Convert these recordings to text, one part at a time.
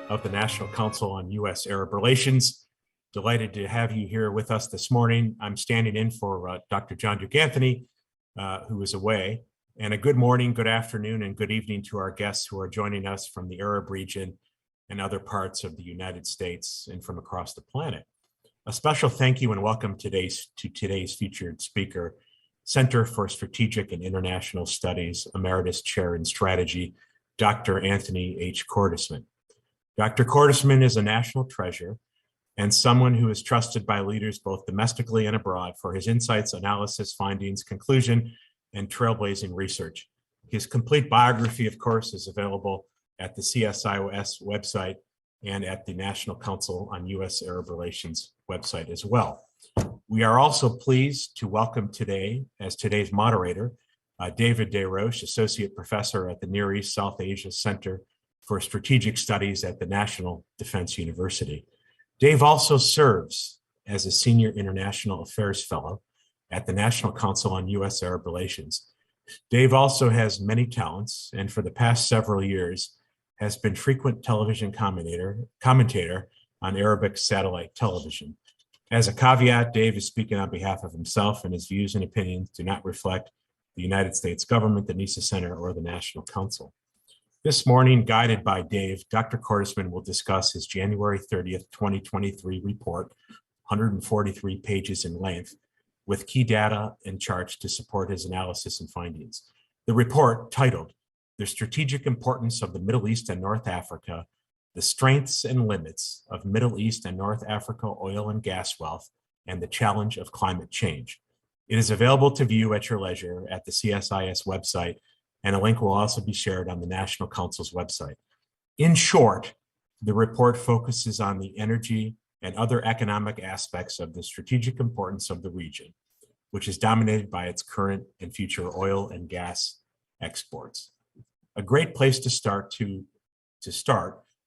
of the National Council on U.S.-Arab Relations. Delighted to have you here with us this morning. I'm standing in for Dr. John Duke Anthony, who is away. And a good morning, good afternoon, and good evening to our guests who are joining us from the Arab region and other parts of the United States and from across the planet. A special thank you and welcome to today's featured speaker, Center for Strategic and International Studies, Emeritus Chair in Strategy, Dr. Anthony H. Cordesman. Dr. Cordesman is a national treasure and someone who is trusted by leaders both domestically and abroad for his insights, analysis, findings, conclusion, and trailblazing research. His complete biography, of course, is available at the CSIS website and at the National Council on U.S.-Arab Relations website as well. We are also pleased to welcome today, as today's moderator, David Desroches, Associate Professor at the Near East South Asia Center for Strategic Studies at the National Defense University. Dave also serves as a Senior International Affairs Fellow at the National Council on U.S.-Arab Relations. Dave also has many talents, and for the past several years has been frequent television commentator on Arabic satellite television. As a caveat, Dave is speaking on behalf of himself, and his views and opinions do not reflect the United States government, the NISA Center, or the National Council. This morning, guided by Dave, Dr. Cordesman will discuss his January 30th, 2023 report, 143 pages in length, with key data and charts to support his analysis and findings. The report, titled The Strategic Importance of the Middle East and North Africa, the Strengths and Limits of Middle East and North Africa Oil and Gas Wealth, and the Challenge of Climate Change. It is available to view at your leisure at the CSIS website, and a link will also be shared on the National Council's website. In short, the report focuses on the energy and other economic aspects of the strategic importance of the region, which is dominated by its current and future oil and gas exports. A great place to start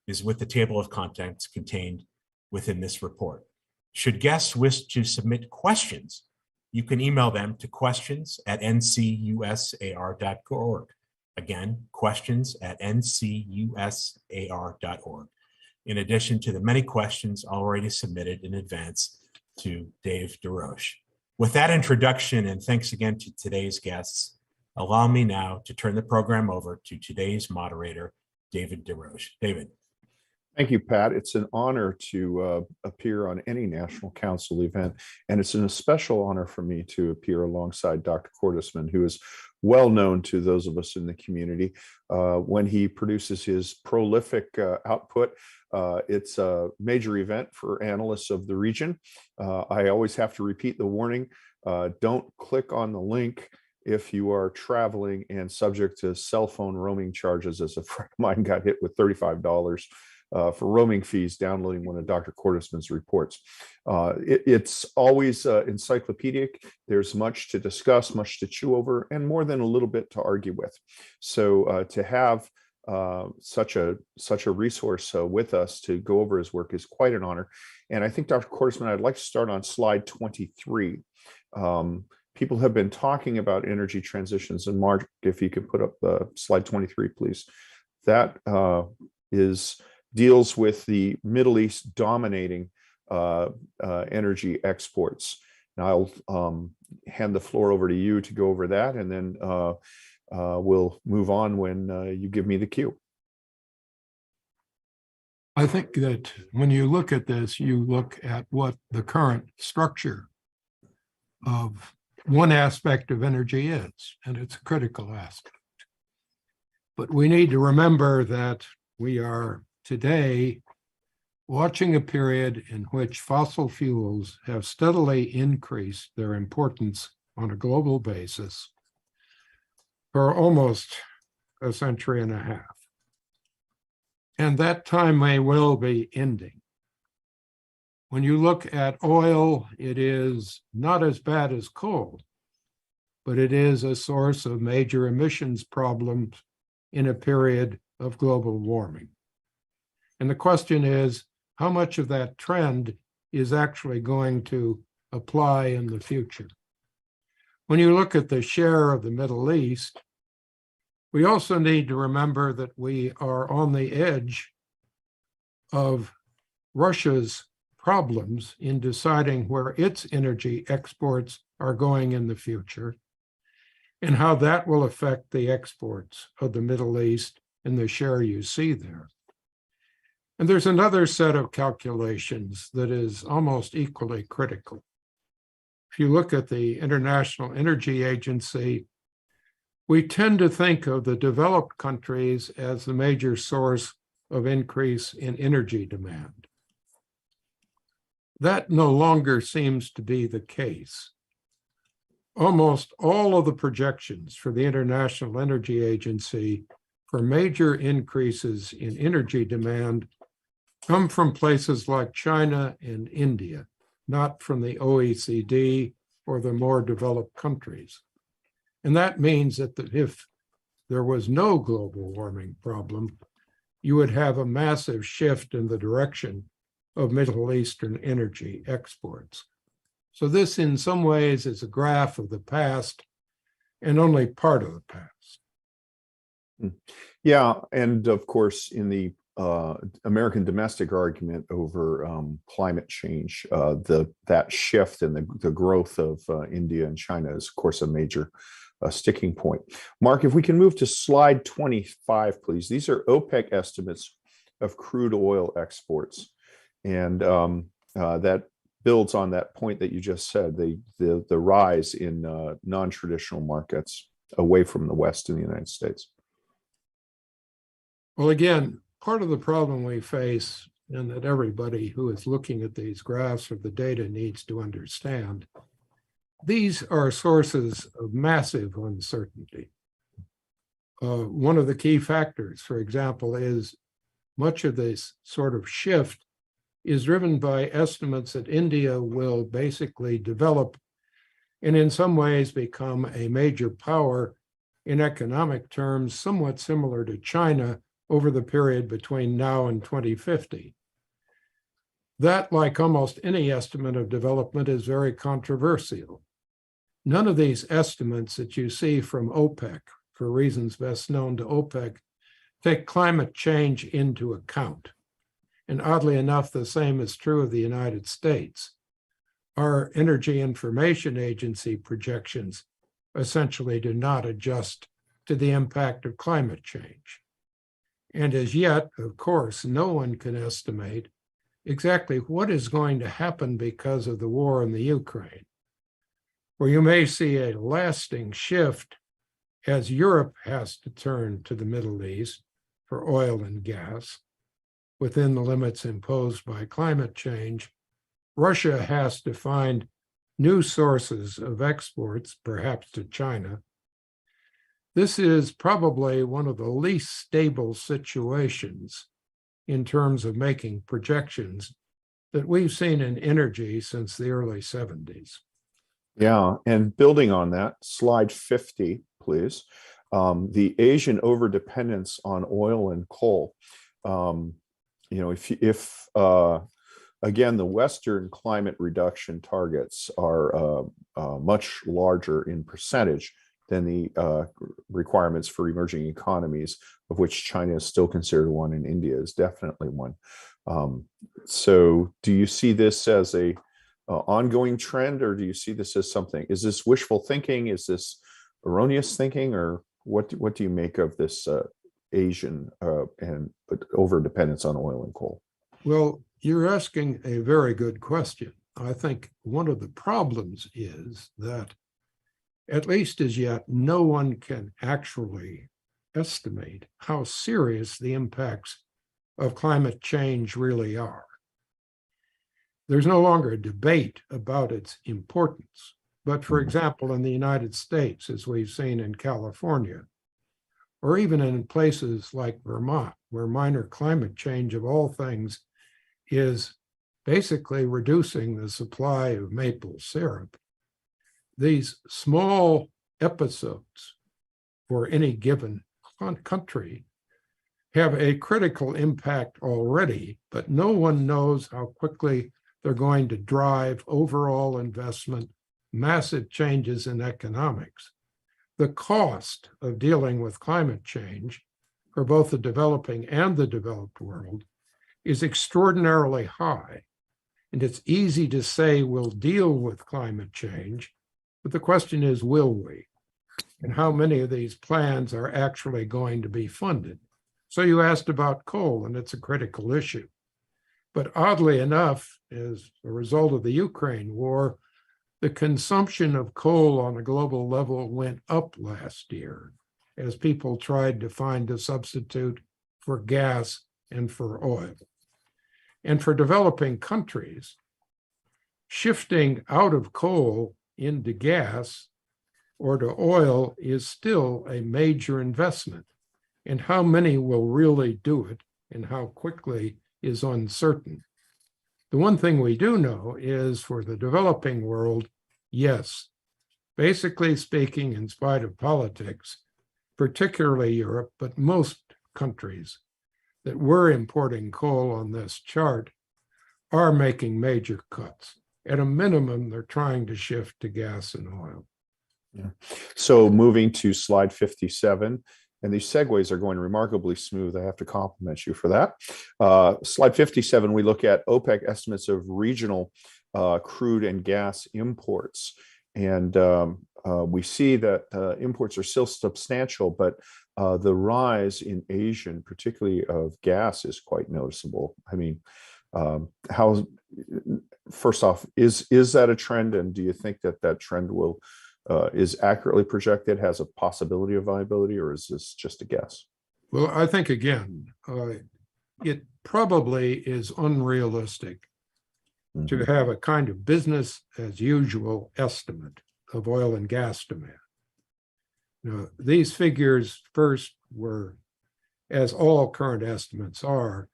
is with the table of contents contained within this report. Should guests wish to submit questions, you can email them to questions@ncusar.org. Again, questions@ncusar.org. In addition to the many questions already submitted in advance to Dave Desroches. With that introduction, and thanks again to today's guests, allow me now to turn the program over to today's moderator, David Desroches. David. Thank you, Pat. It's an honor to appear on any National Council event, and it's a special honor for me to appear alongside Dr. Cordesman, who is well known to those of us in the community. When he produces his prolific output, it's a major event for analysts of the region. I always have to repeat the warning, don't click on the link if you are traveling and subject to cell phone roaming charges, as a friend of mine got hit with $35 for roaming fees downloading one of Dr. Cordesman's reports. It's always encyclopedic. There's much to discuss, much to chew over, and more than a little bit to argue with. So to have such a resource with us to go over his work is quite an honor. And I think, Dr. Cordesman, I'd like to start on slide 23. People have been talking about energy transitions, and Mark, if you could put up slide 23, please. That deals with the Middle East dominating energy exports. Now I'll hand the floor over to you to go over that, and then we'll move on when you give me the cue. I think that when you look at this, you look at what the current structure of one aspect of energy is, and it's a critical aspect. But we need to remember that we are today watching a period in which fossil fuels have steadily increased their importance on a global basis for almost a century and a half. And that time may well be ending. When you look at oil, it is not as bad as coal, but it is a source of major emissions problems in a period of global warming. And the question is, how much of that trend is actually going to apply in the future? When you look at the share of the Middle East, we also need to remember that we are on the edge of Russia's problems in deciding where its energy exports are going in the future and how that will affect the exports of the Middle East and the share you see there. And there's another set of calculations that is almost equally critical. If you look at the International Energy Agency, we tend to think of the developed countries as the major source of increase in energy demand. That no longer seems to be the case. Almost all of the projections for the International Energy Agency for major increases in energy demand come from places like China and India, not from the OECD or the more developed countries. And that means that if there was no global warming problem, you would have a massive shift in the direction of Middle Eastern energy exports. So this, in some ways, is a graph of the past and only part of the past. Yeah, and of course, in the American domestic argument over climate change, that shift and the growth of India and China is, of course, a major sticking point. Mark, if we can move to slide 25, please. These are OPEC estimates of crude oil exports. And that builds on that point that you just said, the rise in non-traditional markets away from the West in the United States. Well, again, part of the problem we face, and that everybody who is looking at these graphs or the data needs to understand, these are sources of massive uncertainty. One of the key factors, for example, is much of this sort of shift is driven by estimates that India will basically develop and in some ways become a major power in economic terms, somewhat similar to China over the period between now and 2050. That, like almost any estimate of development, is very controversial. None of these estimates that you see from OPEC, for reasons best known to OPEC, take climate change into account. And oddly enough, the same is true of the United States. Our Energy Information Agency projections essentially do not adjust to the impact of climate change. And as yet, of course, no one can estimate exactly what is going to happen because of the war in the Ukraine, where you may see a lasting shift as Europe has to turn to the Middle East for oil and gas within the limits imposed by climate change. Russia has to find new sources of exports, perhaps to China. This is probably one of the least stable situations in terms of making projections that we've seen in energy since the early 70s. Yeah, and building on that, slide 50, please. The Asian overdependence on oil and coal. If again, the Western climate reduction targets are much larger in percentage than the requirements for emerging economies, of which China is still considered one and India is definitely one. So do you see this as a ongoing trend, or do you see this as something? Is this wishful thinking? Is this erroneous thinking, or what do you make of this Asian and over-dependence on oil and coal? Well, you're asking a very good question. I think one of the problems is that, at least as yet, no one can actually estimate how serious the impacts of climate change really are. There's no longer a debate about its importance. But for example, in the United States, as we've seen in California, or even in places like Vermont, where minor climate change of all things is basically reducing the supply of maple syrup, these small episodes for any given country have a critical impact already, but no one knows how quickly they're going to drive overall investment, massive changes in economics. The cost of dealing with climate change for both the developing and the developed world is extraordinarily high. And it's easy to say we'll deal with climate change, but the question is, will we? And how many of these plans are actually going to be funded? So you asked about coal, and it's a critical issue. But oddly enough, as a result of the Ukraine war, the consumption of coal on a global level went up last year as people tried to find a substitute for gas and for oil. And for developing countries, shifting out of coal into gas or to oil is still a major investment. And how many will really do it and how quickly is uncertain. The one thing we do know is for the developing world, yes, basically speaking, in spite of politics, particularly Europe, but most countries that were importing coal on this chart are making major cuts. At a minimum, they're trying to shift to gas and oil. Yeah. So moving to slide 57, and these segues are going remarkably smooth. I have to compliment you for that. Slide 57, we look at OPEC estimates of regional crude and gas imports. And we see that imports are still substantial, but the rise in Asian, particularly of gas, is quite noticeable. I mean, first off, is that a trend? And do you think that that trend will is accurately projected, has a possibility of viability, or is this just a guess? Well, I think, again, it probably is unrealistic to have a kind of business as usual estimate of oil and gas demand. Now, these figures first were, as all current estimates are,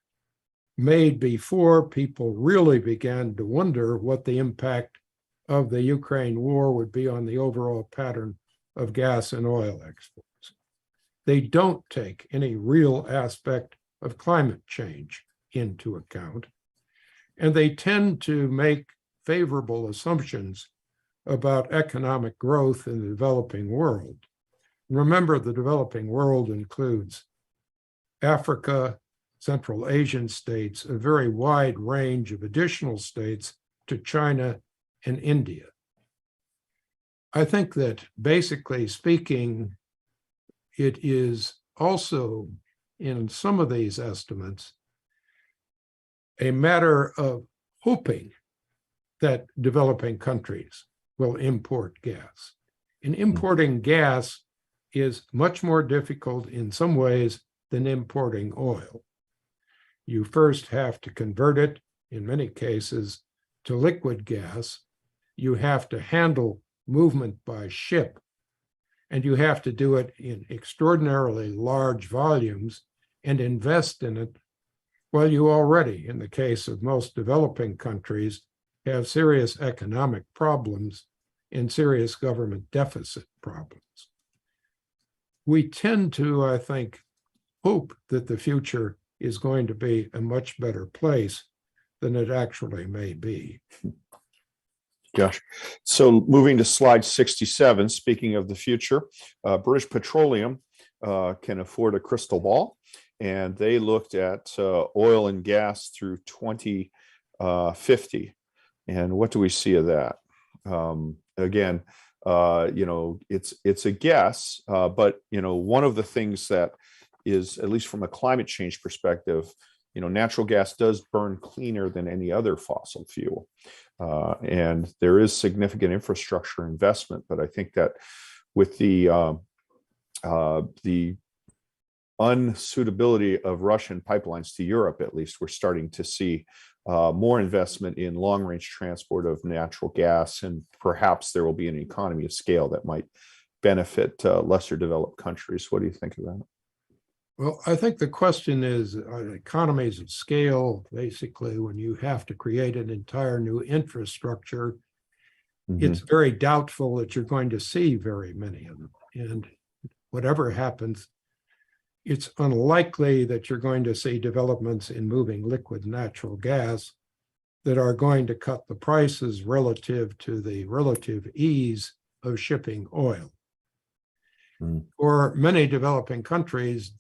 made before people really began to wonder what the impact of the Ukraine war would be on the overall pattern of gas and oil exports. They don't take any real aspect of climate change into account, and they tend to make favorable assumptions about economic growth in the developing world. Remember, the developing world includes Africa, Central Asian states, a very wide range of additional states to China and India. I think that basically speaking, it is also in some of these estimates a matter of hoping that developing countries will import gas. And importing gas is much more difficult in some ways than importing oil. You first have to convert it, in many cases, to liquid gas. You have to handle movement by ship, and you have to do it in extraordinarily large volumes and invest in it, while you already, in the case of most developing countries, have serious economic problems and serious government deficit problems. We tend to, I think, hope that the future is going to be a much better place than it actually may be. Gosh. So moving to slide 67, speaking of the future, British Petroleum can afford a crystal ball, and they looked at oil and gas through 2050. And what do we see of that? Again, it's a guess, but one of the things that is, at least from a climate change perspective, natural gas does burn cleaner than any other fossil fuel. And there is significant infrastructure investment, but I think that with the unsuitability of Russian pipelines to Europe, at least, we're starting to see more investment in long-range transport of natural gas, and perhaps there will be an economy of scale that might benefit lesser developed countries. What do you think of that? Well, I think the question is economies of scale. Basically, when you have to create an entire new infrastructure, it's very doubtful that you're going to see very many of them. And whatever happens, it's unlikely that you're going to see developments in moving liquid natural gas that are going to cut the prices relative to the relative ease of shipping oil. For many developing countries,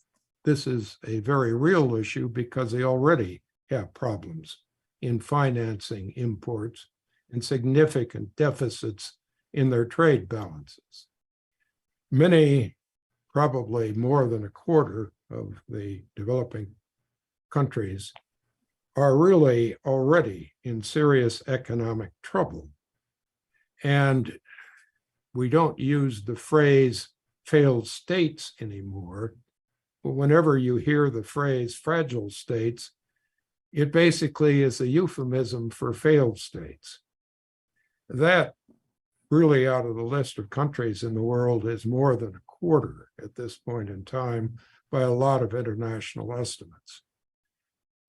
this is a very real issue because they already have problems in financing imports and significant deficits in their trade balances. Many, probably more than a quarter of the developing countries, are really already in serious economic trouble. And we don't use the phrase failed states anymore, but whenever you hear the phrase fragile states, it basically is a euphemism for failed states. That really, out of the list of countries in the world, is more than a quarter at this point in time by a lot of international estimates.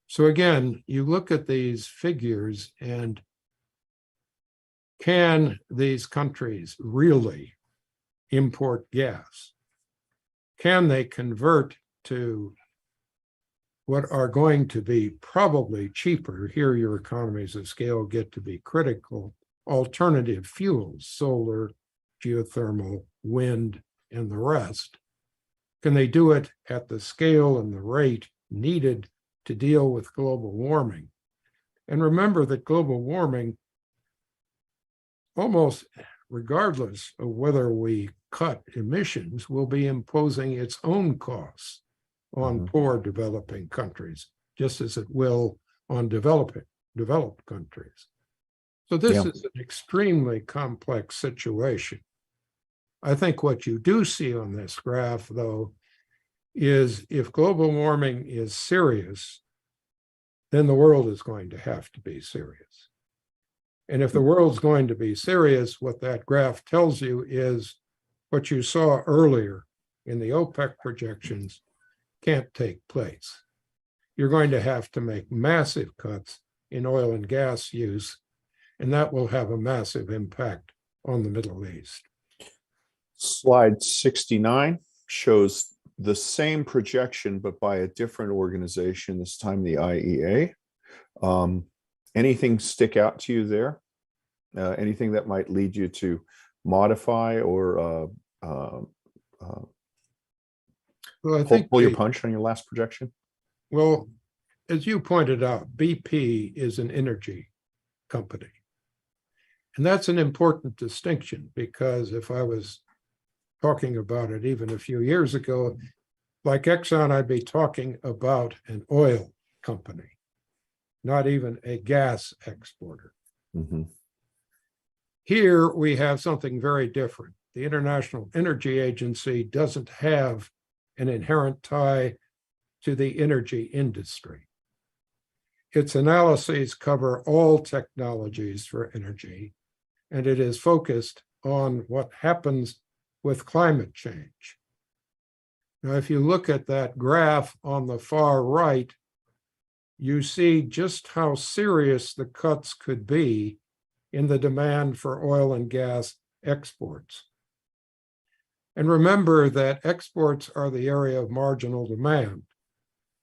So again, you look at these figures, and can these countries really import gas? Can they convert to what are going to be probably cheaper, here your economies of scale get to be critical, alternative fuels, solar, geothermal, wind, and the rest? Can they do it at the scale and the rate needed to deal with global warming? And remember that global warming, almost regardless of whether we cut emissions, will be imposing its own costs on poor developing countries, just as it will on developed countries. So this is an extremely complex situation. I think what you do see on this graph, though, is if global warming is serious, then the world is going to have to be serious. And if the world's going to be serious, what that graph tells you is what you saw earlier in the OPEC projections can't take place. You're going to have to make massive cuts in oil and gas use, and that will have a massive impact on the Middle East. Slide 69 shows the same projection, but by a different organization, this time the IEA. Anything stick out to you there? Anything that might lead you to modify or Well, I think pull your punch on your last projection? Well, as you pointed out, BP is an energy company. And that's an important distinction, because if I was talking about it even a few years ago, like Exxon, I'd be talking about an oil company, not even a gas exporter. Here we have something very different. The International Energy Agency doesn't have an inherent tie to the energy industry. Its analyses cover all technologies for energy, and it is focused on what happens with climate change. Now, if you look at that graph on the far right, you see just how serious the cuts could be in the demand for oil and gas exports. And remember that exports are the area of marginal demand.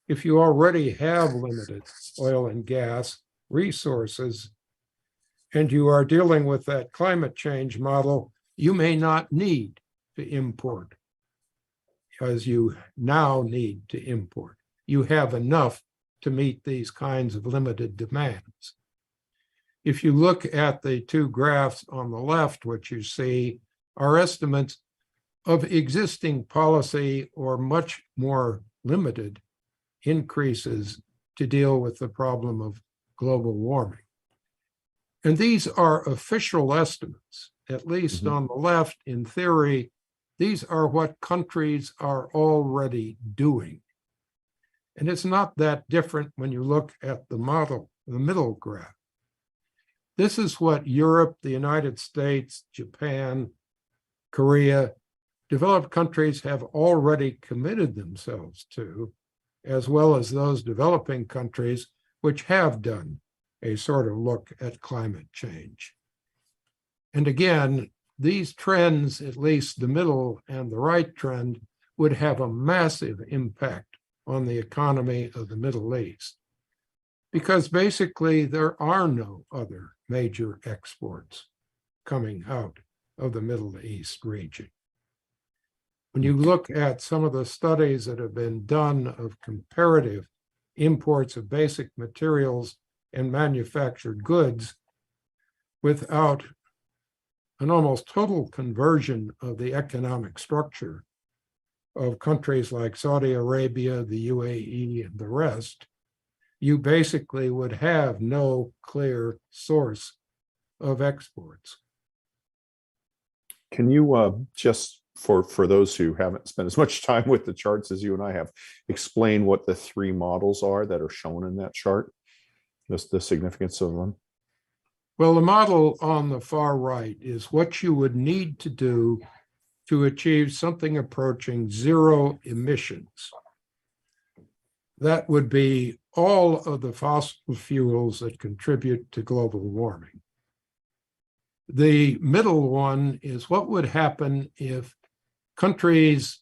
If you already have limited oil and gas resources, and you are dealing with that climate change model, you may not need to import, as you now need to import. You have enough to meet these kinds of limited demands. If you look at the two graphs on the left, what you see are estimates of existing policy or much more limited increases to deal with the problem of global warming. And these are official estimates, at least on the left. In theory, these are what countries are already doing. And it's not that different when you look at the model, the middle graph. This is what Europe, the United States, Japan, Korea, developed countries have already committed themselves to, as well as those developing countries which have done a sort of look at climate change. And again, these trends, at least the middle and the right trend, would have a massive impact on the economy of the Middle East, because basically there are no other major exports coming out of the Middle East region. When you look at some of the studies that have been done of comparative imports of basic materials and manufactured goods without an almost total conversion of the economic structure of countries like Saudi Arabia, the UAE, and the rest, you basically would have no clear source of exports. Can you just, for those who haven't spent as much time with the charts as you and I have, explain what the three models are that are shown in that chart, the significance of them? Well, the model on the far right is what you would need to do to achieve something approaching zero emissions. That would be all of the fossil fuels that contribute to global warming. The middle one is what would happen if countries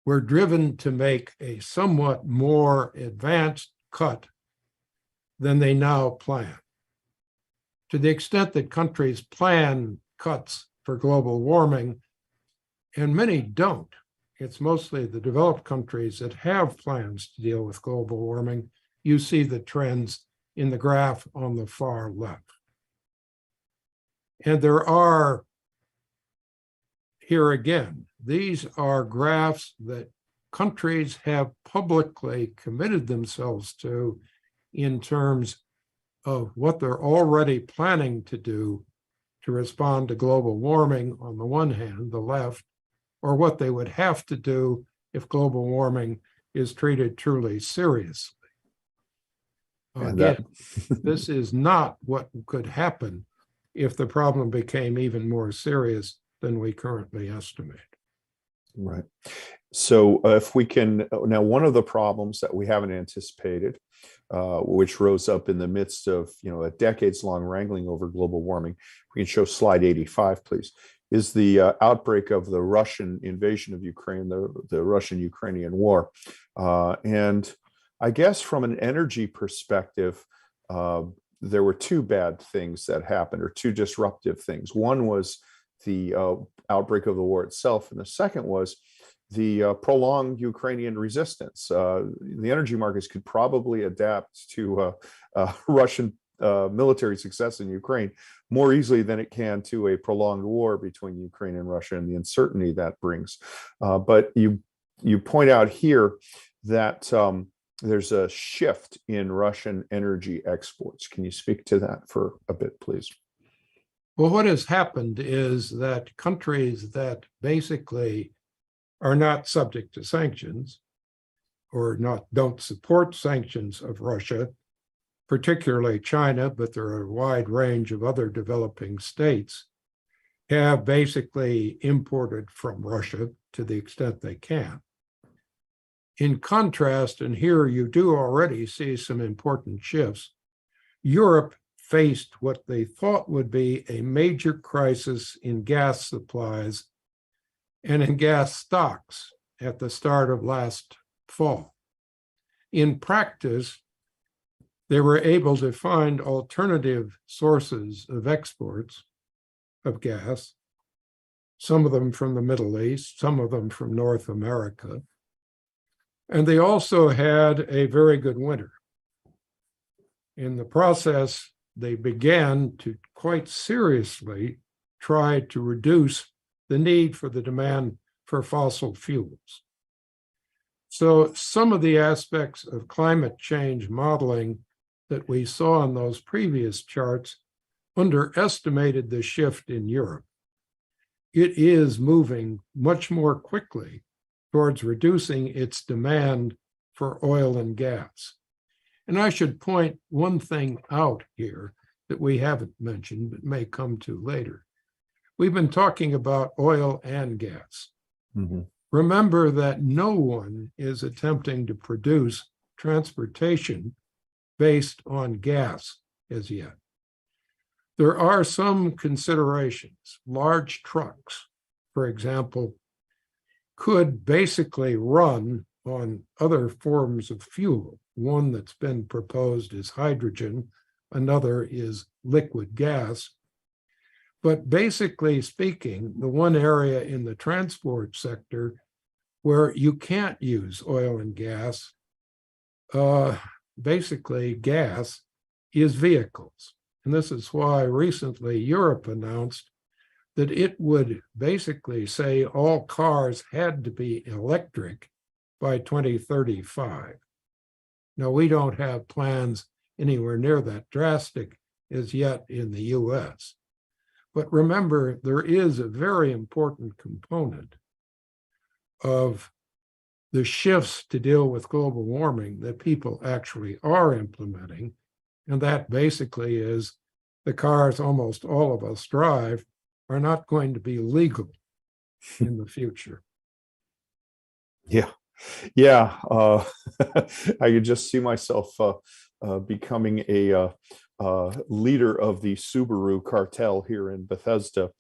were driven to make a somewhat more advanced cut than they now plan. To the extent that countries plan cuts for global warming, and many don't, it's mostly the developed countries that have plans to deal with global warming. You see the trends in the graph on the far left. And there are, here again, these are graphs that countries have publicly committed themselves to in terms of what they're already planning to do to respond to global warming on the one hand, the left, or what they would have to do if global warming is treated truly seriously. Again, this is not what could happen if the problem became even more serious than we currently estimate. Right. So if we can, now one of the problems that we haven't anticipated, which rose up in the midst of, a decades-long wrangling over global warming, we can show slide 85, please, is the outbreak of the Russian invasion of Ukraine, the Russian-Ukrainian war. And I guess from an energy perspective, there were two bad things that happened, or two disruptive things. One was the outbreak of the war itself, and the second was the prolonged Ukrainian resistance. The energy markets could probably adapt to Russian military success in Ukraine more easily than it can to a prolonged war between Ukraine and Russia and the uncertainty that brings. But you point out here that there's a shift in Russian energy exports. Can you speak to that for a bit, please? Well, what has happened is that countries that basically are not subject to sanctions or don't support sanctions of Russia, particularly China, but there are a wide range of other developing states, have basically imported from Russia to the extent they can. In contrast, and here you do already see some important shifts, Europe faced what they thought would be a major crisis in gas supplies and in gas stocks at the start of last fall. In practice, they were able to find alternative sources of exports of gas, some of them from the Middle East, some of them from North America. And they also had a very good winter. In the process, they began to quite seriously try to reduce the need for the demand for fossil fuels. So some of the aspects of climate change modeling that we saw in those previous charts underestimated the shift in Europe. It is moving much more quickly towards reducing its demand for oil and gas. And I should point one thing out here that we haven't mentioned, but may come to later. We've been talking about oil and gas. Mm-hmm. Remember that no one is attempting to produce transportation based on gas as yet. There are some considerations. Large trucks, for example, could basically run on other forms of fuel. One that's been proposed is hydrogen, another is liquid gas. But basically speaking, the one area in the transport sector where you can't use oil and gas basically gas, is vehicles. And this is why recently Europe announced that it would basically say all cars had to be electric by 2035. Now, we don't have plans anywhere near that drastic as yet in the US. But remember, there is a very important component of the shifts to deal with global warming that people actually are implementing. And that basically is the cars almost all of us drive are not going to be legal in the future. Yeah. Yeah. I could just see myself becoming a leader of the Subaru cartel here in Bethesda,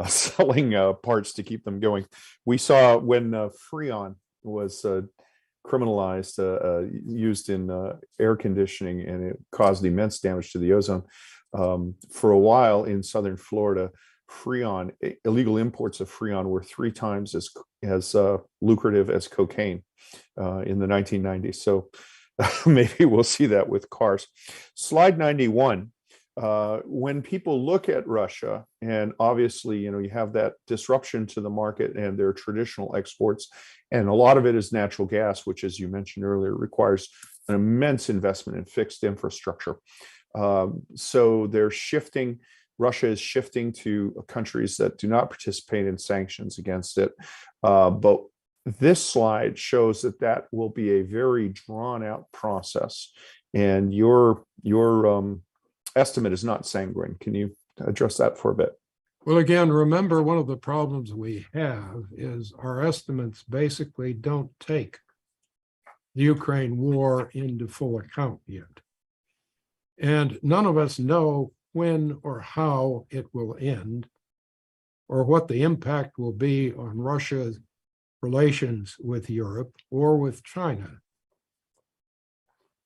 selling parts to keep them going. We saw when Freon was criminalized, used in air conditioning, and it caused immense damage to the ozone. For a while in southern Florida, Freon, illegal imports of Freon were 3 times as lucrative as cocaine in the 1990s. So maybe we'll see that with cars. Slide 91. When people look at Russia, and obviously, you have that disruption to the market and their traditional exports, and a lot of it is natural gas, which, as you mentioned earlier, requires an immense investment in fixed infrastructure. So they're shifting. Russia is shifting to countries that do not participate in sanctions against it. But this slide shows that will be a very drawn out process. And your estimate is not sanguine. Can you address that for a bit? Well, again, remember, one of the problems we have is our estimates basically don't take the Ukraine war into full account yet. And none of us know when or how it will end, or what the impact will be on Russia's relations with Europe or with China.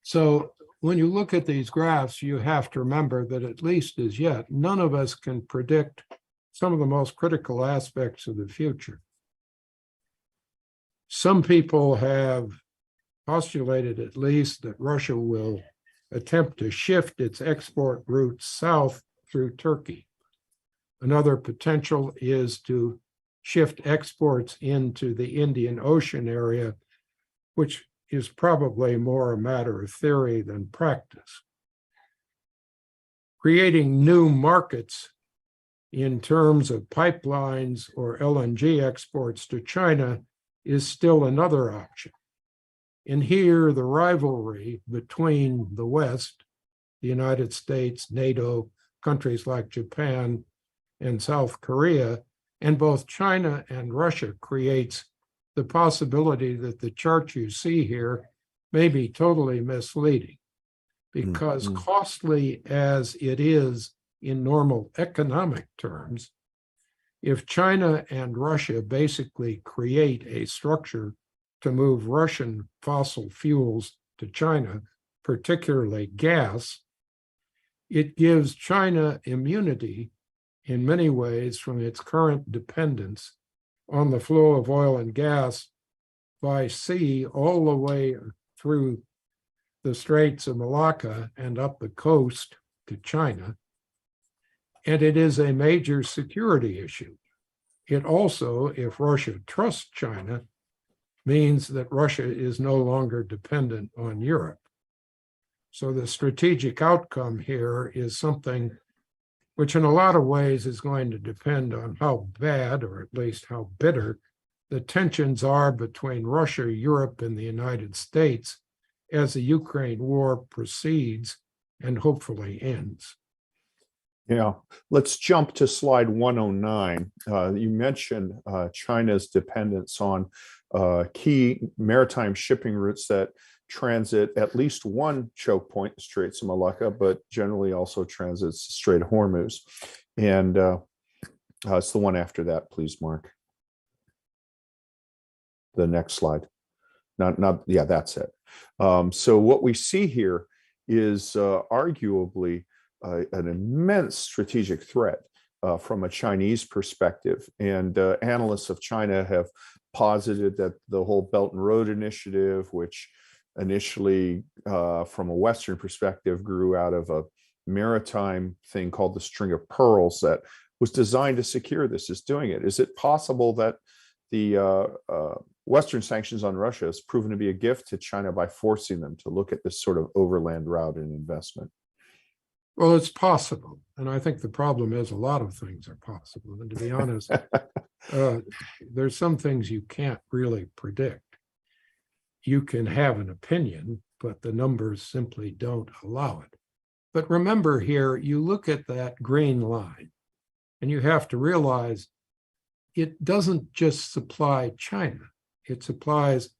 So when you look at these graphs, you have to remember that at least as yet, none of us can predict some of the most critical aspects of the future. Some people have postulated at least that Russia will attempt to shift its export routes south through Turkey. Another potential is to shift exports into the Indian Ocean area, which is probably more a matter of theory than practice. Creating new markets in terms of pipelines or LNG exports to China is still another option. And here, the rivalry between the West, the United States, NATO, countries like Japan and South Korea, and both China and Russia creates the possibility that the chart you see here may be totally misleading, because costly as it is in normal economic terms, if China and Russia basically create a structure to move Russian fossil fuels to China, particularly gas, it gives China immunity in many ways from its current dependence on the flow of oil and gas by sea all the way through the Straits of Malacca and up the coast to China. And it is a major security issue. It also, if Russia trusts China, means that Russia is no longer dependent on Europe. So the strategic outcome here is something which in a lot of ways is going to depend on how bad, or at least how bitter, the tensions are between Russia, Europe, and the United States as the Ukraine war proceeds and hopefully ends. Yeah, let's jump to slide 109. You mentioned China's dependence on key maritime shipping routes that transit at least one choke point, the Straits of Malacca, but generally also transits the Strait of Hormuz. And it's the one after that, please, Mark. The next slide. Yeah, that's it. So what we see here is arguably an immense strategic threat from a Chinese perspective. And analysts of China have posited that the whole Belt and Road Initiative, which initially, from a Western perspective, grew out of a maritime thing called the String of Pearls that was designed to secure this, is doing it. Is it possible that the Western sanctions on Russia has proven to be a gift to China by forcing them to look at this sort of overland route and investment? Well, it's possible. And I think the problem is a lot of things are possible. And to be honest, there's some things you can't really predict. You can have an opinion, but the numbers simply don't allow it. But remember here, you look at that green line, and you have to realize it doesn't just supply China. It supplies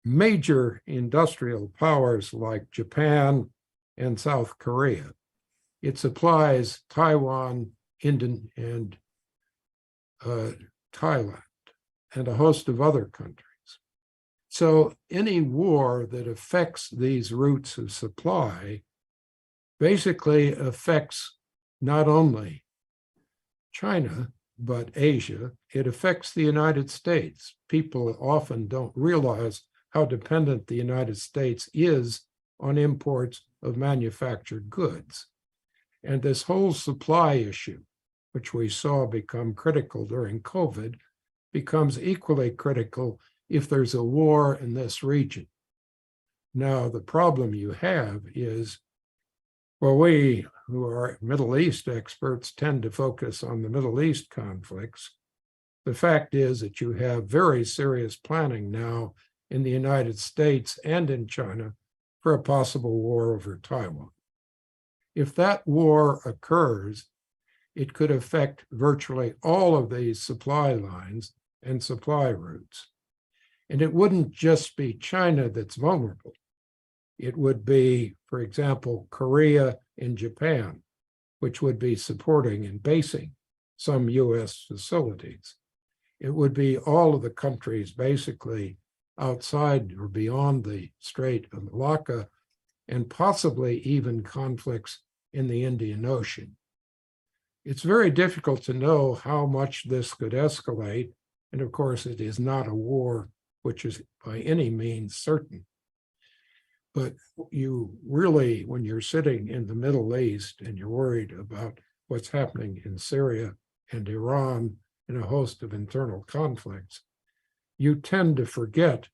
major industrial powers like Japan and South Korea. It supplies Taiwan, India, and Thailand, and a host of other countries. So any war that affects these routes of supply basically affects not only China, but Asia. It affects the United States. People often don't realize how dependent the United States is on imports of manufactured goods. And this whole supply issue, which we saw become critical during COVID, becomes equally critical if there's a war in this region. Now, the problem you have is, well, we who are Middle East experts tend to focus on the Middle East conflicts. The fact is that you have very serious planning now in the United States and in China for a possible war over Taiwan. If that war occurs, it could affect virtually all of these supply lines and supply routes. And it wouldn't just be China that's vulnerable. It would be, for example, Korea and Japan, which would be supporting and basing some US facilities. It would be all of the countries basically outside or beyond the Strait of Malacca, and possibly even conflicts in the Indian Ocean. It's very difficult to know how much this could escalate. And of course, it is not a war which is by any means certain. But you really, when you're sitting in the Middle East and you're worried about what's happening in Syria and Iran and a host of internal conflicts, you tend to forget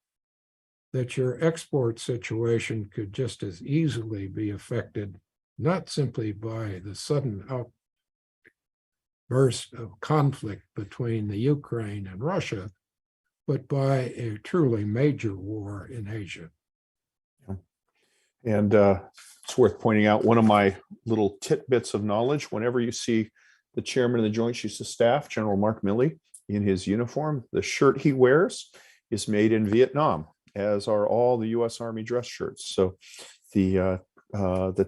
that your export situation could just as easily be affected, not simply by the sudden outburst of conflict between the Ukraine and Russia, but by a truly major war in Asia. And it's worth pointing out, one of my little tidbits of knowledge, whenever you see the chairman of the Joint Chiefs of Staff, General Mark Milley, in his uniform, the shirt he wears is made in Vietnam, as are all the U.S. Army dress shirts. So the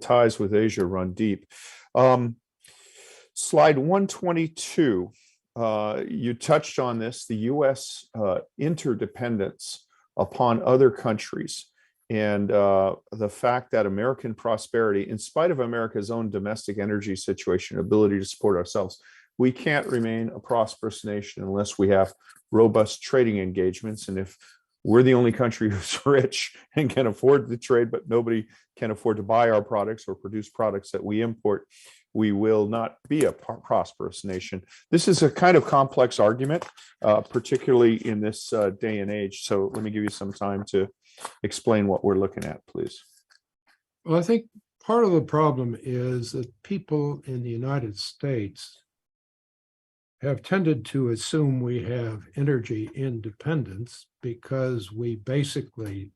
ties with Asia run deep. Slide 122, you touched on this, the U.S. Interdependence upon other countries, and the fact that American prosperity, in spite of America's own domestic energy situation, ability to support ourselves, we can't remain a prosperous nation unless we have robust trading engagements. And if we're the only country who's rich and can afford to trade, but nobody can afford to buy our products or produce products that we import, we will not be a prosperous nation. This is a kind of complex argument, particularly in this day and age. So let me give you some time to explain what we're looking at, please. Well, I think part of the problem is that people in the United States have tended to assume we have energy independence because we basically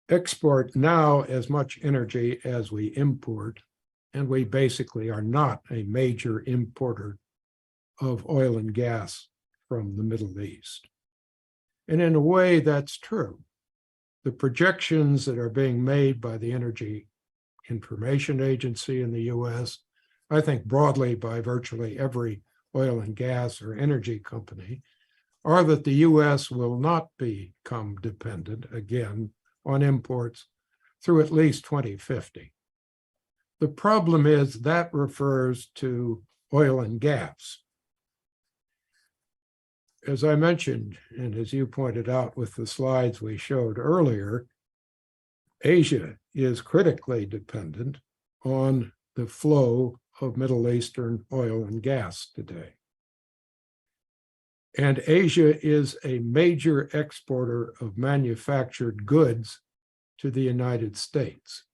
export now as much energy as we import, and we basically are not a major importer of oil and gas from the Middle East. And in a way, that's true. The projections that are being made by the Energy Information Agency in the US, I think broadly by virtually every oil and gas or energy company, are that the US will not become dependent again on imports through at least 2050. The problem is that refers to oil and gas. as I mentioned, and as you pointed out with the slides we showed earlier, Asia is critically dependent on the flow of Middle Eastern oil and gas today. And Asia is a major exporter of manufactured goods to the United States.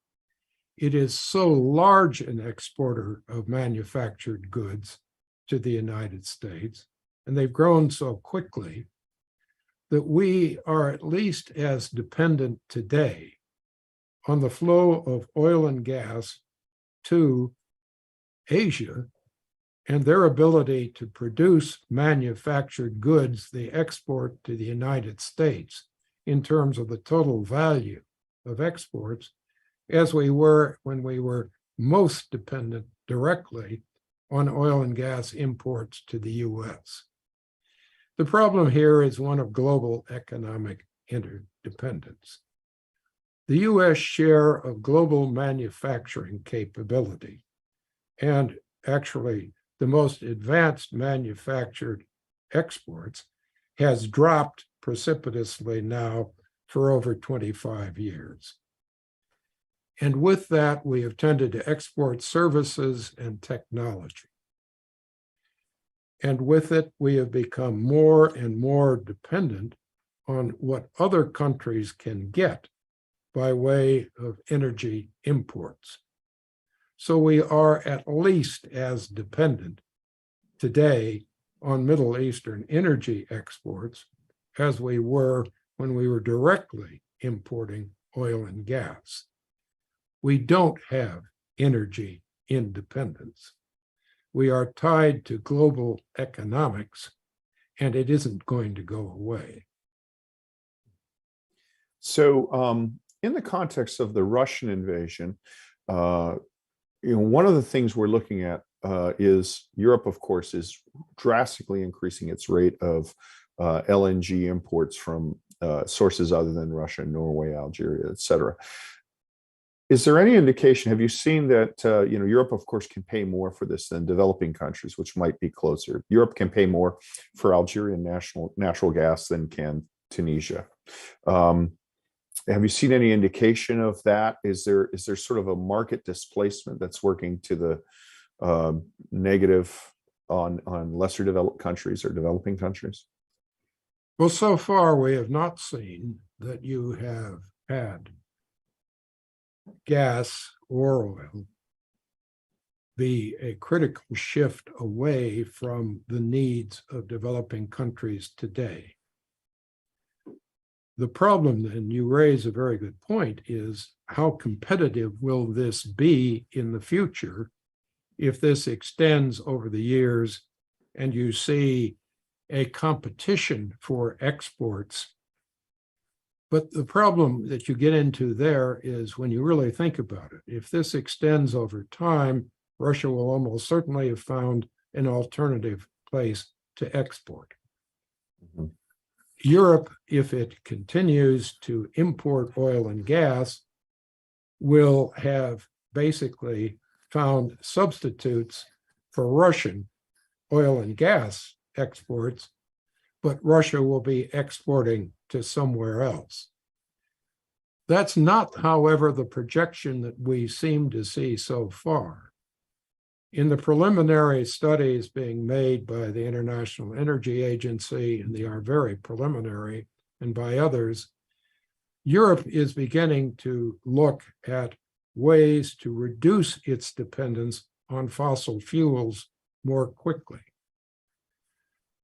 It is so large an exporter of manufactured goods to the United States, and they've grown so quickly, that we are at least as dependent today on the flow of oil and gas to Asia and their ability to produce manufactured goods they export to the United States in terms of the total value of exports, as we were when we were most dependent directly on oil and gas imports to the US. The problem here is one of global economic interdependence. The US share of global manufacturing capability, and actually the most advanced manufactured exports, has dropped precipitously now for over 25 years. And with that, we have tended to export services and technology. And with it, we have become more and more dependent on what other countries can get by way of energy imports. So we are at least as dependent today on Middle Eastern energy exports as we were when we were directly importing oil and gas. We don't have energy independence. We are tied to global economics, and it isn't going to go away. So in the context of the Russian invasion, one of the things we're looking at is Europe, of course, is drastically increasing its rate of LNG imports from sources other than Russia, Norway, Algeria, et cetera. Is there any indication, have you seen that, Europe, of course, can pay more for this than developing countries, which might be closer. Europe can pay more for Algerian natural gas than can Tunisia. Have you seen any indication of that? Is there sort of a market displacement that's working to the negative on lesser developed countries or developing countries? Well, so far we have not seen that you have had gas or oil be a critical shift away from the needs of developing countries today. The problem, and you raise a very good point, is how competitive will this be in the future if this extends over the years and you see a competition for exports. But the problem that you get into there is when you really think about it, if this extends over time, Russia will almost certainly have found an alternative place to export. Mm-hmm. Europe, if it continues to import oil and gas, will have basically found substitutes for Russian oil and gas exports, but Russia will be exporting to somewhere else. That's not, however, the projection that we seem to see so far. In the preliminary studies being made by the International Energy Agency, and they are very preliminary, and by others, Europe is beginning to look at ways to reduce its dependence on fossil fuels more quickly.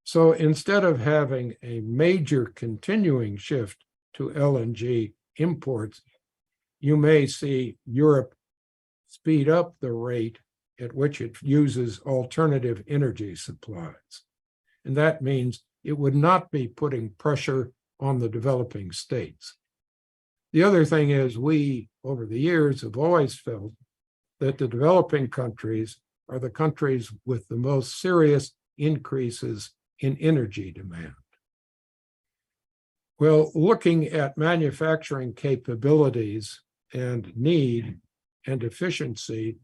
So instead of having a major continuing shift to LNG imports, you may see Europe speed up the rate at which it uses alternative energy supplies. And that means it would not be putting pressure on the developing states. The other thing is we, over the years, have always felt that the developing countries are the countries with the most serious increases in energy demand. Well, looking at manufacturing capabilities and need and efficiency,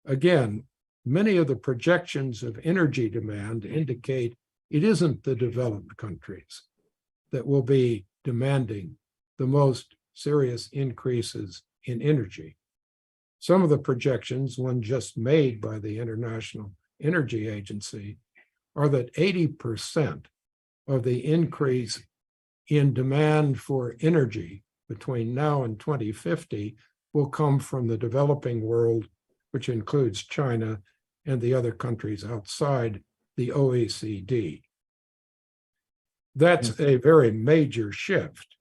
again, many of the projections of energy demand indicate it isn't the developed countries that will be demanding the most serious increases in energy. Some of the projections, one just made by the International Energy Agency, are that 80% of the increase in demand for energy between now and 2050 will come from the developing world, which includes China and the other countries outside the OECD. That's a very major shift.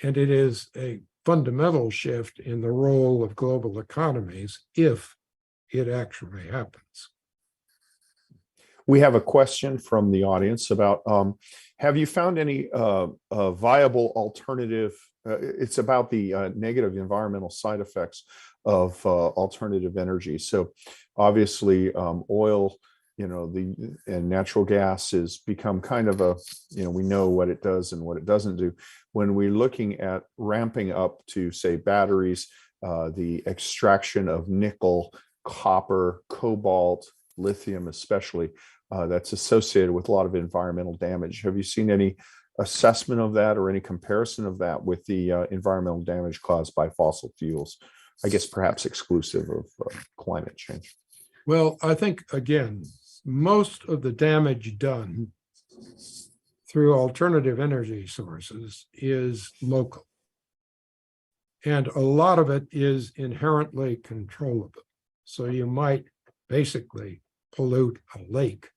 And it is a fundamental shift in the role of global economies if it actually happens. We have a question from the audience about, have you found any viable alternative? It's about the negative environmental side effects of alternative energy. So obviously oil, and natural gas has become kind of a, we know what it does and what it doesn't do. When we're looking at ramping up to, say, batteries, the extraction of nickel, copper, cobalt, lithium especially, that's associated with a lot of environmental damage. Have you seen any assessment of that or any comparison of that with the environmental damage caused by fossil fuels? I guess perhaps exclusive of climate change. Well, I think, again, most of the damage done through alternative energy sources is local. And a lot of it is inherently controllable. So you might basically pollute a lake,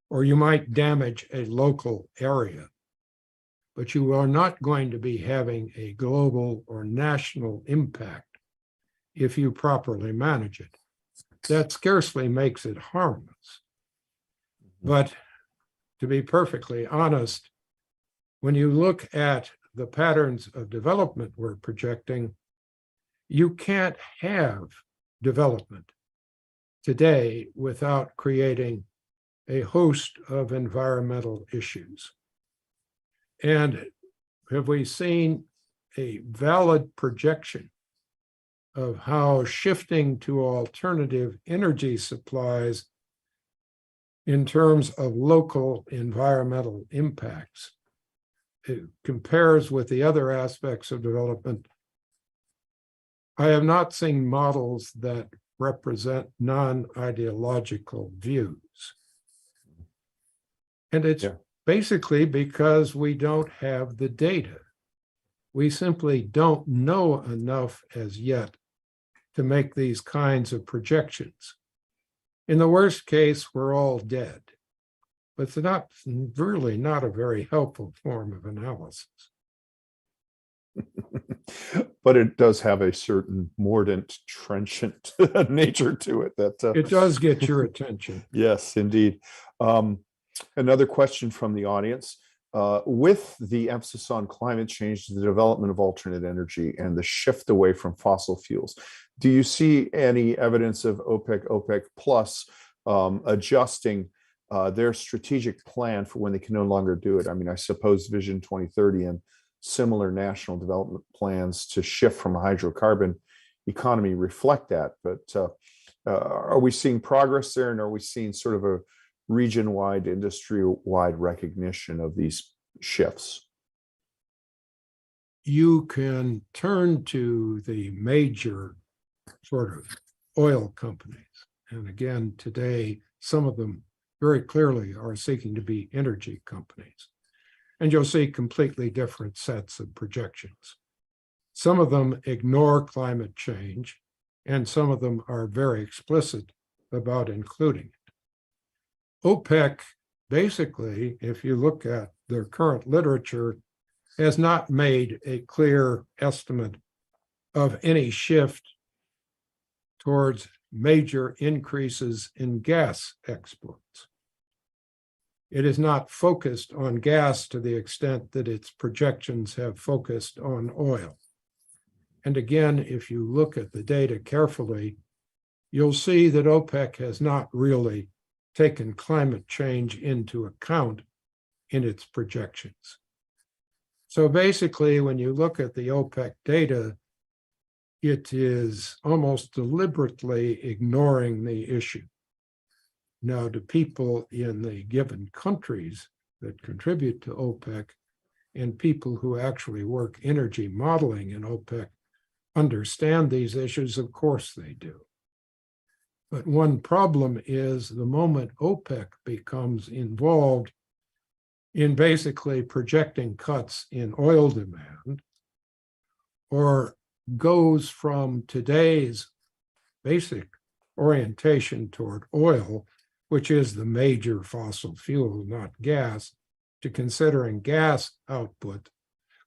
or you might damage a local area, but you are not going to be having a global or national impact if you properly manage it. That scarcely makes it harmless. But to be perfectly honest, when you look at the patterns of development we're projecting, you can't have development today without creating a host of environmental issues. And have we seen a valid projection of how shifting to alternative energy supplies in terms of local environmental impacts it compares with the other aspects of development? I have not seen models that represent non-ideological views. And it's basically because we don't have the data. We simply don't know enough as yet to make these kinds of projections. In the worst case, we're all dead. But it's really not a very helpful form of analysis. But it does have a certain mordant, trenchant nature to it. That it does get your attention. Yes, indeed. Another question from the audience. With the emphasis on climate change, the development of alternate energy, and the shift away from fossil fuels, do you see any evidence of OPEC plus adjusting their strategic plan for when they can no longer do it? I mean, I suppose Vision 2030 and similar national development plans to shift from a hydrocarbon economy reflect that. But are we seeing progress there, and are we seeing sort of a region-wide, industry-wide recognition of these shifts? You can turn to the major sort of oil companies. And again, today, some of them very clearly are seeking to be energy companies. And you'll see completely different sets of projections. Some of them ignore climate change, and some of them are very explicit about including it. OPEC, basically, if you look at their current literature, has not made a clear estimate of any shift towards major increases in gas exports. It is not focused on gas to the extent that its projections have focused on oil. And again, if you look at the data carefully, you'll see that OPEC has not really taken climate change into account in its projections. So basically, when you look at the OPEC data, it is almost deliberately ignoring the issue. Now, the people in the given countries that contribute to OPEC and people who actually work energy modeling in OPEC understand these issues. Of course they do. But one problem is the moment OPEC becomes involved in basically projecting cuts in oil demand, or goes from today's basic orientation toward oil, which is the major fossil fuel, not gas, to considering gas output,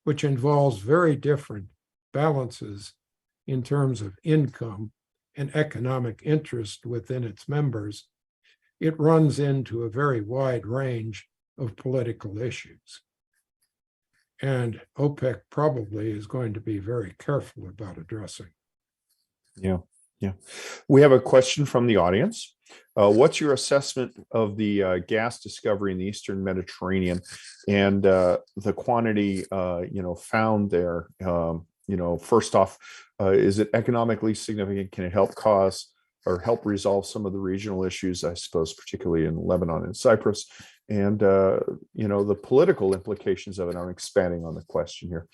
which involves very different balances in terms of income and economic interest within its members, it runs into a very wide range of political issues. And OPEC probably is going to be very careful about addressing. Yeah. We have a question from the audience. What's your assessment of the gas discovery in the Eastern Mediterranean and the quantity, found there? First off, is it economically significant? Can it help cause or help resolve some of the regional issues, I suppose, particularly in Lebanon and Cyprus? And, the political implications of it, I'm expanding on the question here,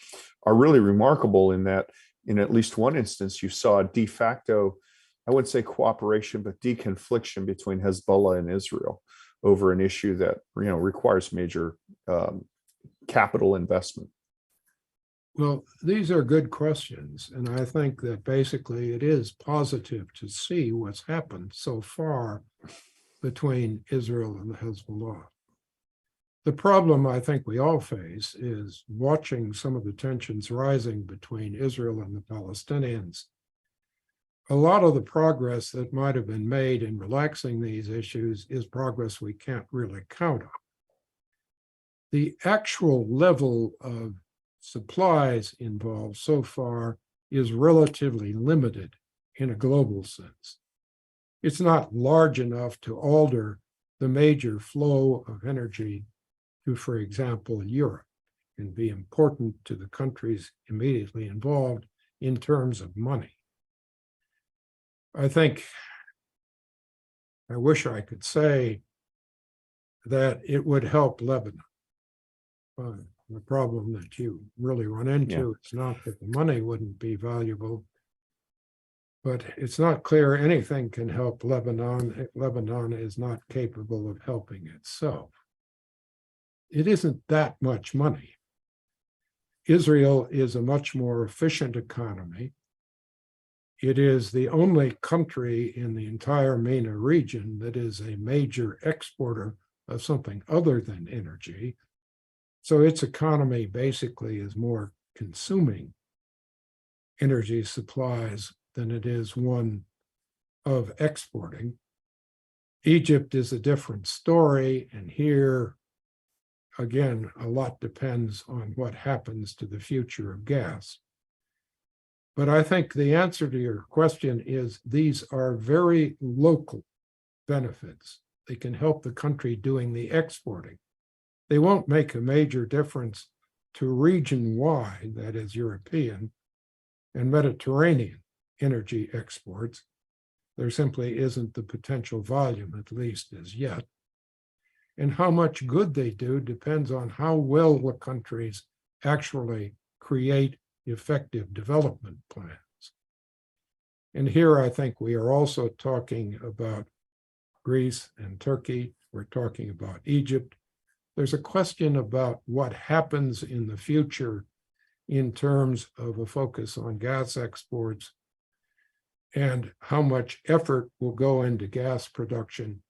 are really remarkable in that in at least one instance, you saw de facto, I wouldn't say cooperation, but deconfliction between Hezbollah and Israel over an issue that, requires major capital investment. Well, these are good questions. And I think that basically it is positive to see what's happened so far between Israel and Hezbollah. The problem I think we all face is watching some of the tensions rising between Israel and the Palestinians. A lot of the progress that might have been made in relaxing these issues is progress we can't really count on. The actual level of supplies involved so far is relatively limited in a global sense. It's not large enough to alter the major flow of energy to, for example, Europe, and be important to the countries immediately involved in terms of money. I wish I could say that it would help Lebanon. The problem that you really run into is not that the money wouldn't be valuable, but it's not clear anything can help Lebanon if Lebanon is not capable of helping itself. It isn't that much money. Israel is a much more efficient economy. It is the only country in the entire MENA region that is a major exporter of something other than energy. So its economy basically is more consuming energy supplies than it is one of exporting. Egypt is a different story, and here, again, a lot depends on what happens to the future of gas. But I think the answer to your question is these are very local benefits. They can help the country doing the exporting. They won't make a major difference to region-wide, that is European and Mediterranean energy exports. There simply isn't the potential volume, at least as yet. And how much good they do depends on how well the countries actually create effective development plans. And here I think we are also talking about Greece and Turkey. We're talking about Egypt. There's a question about what happens in the future in terms of a focus on gas exports and how much effort will go into gas production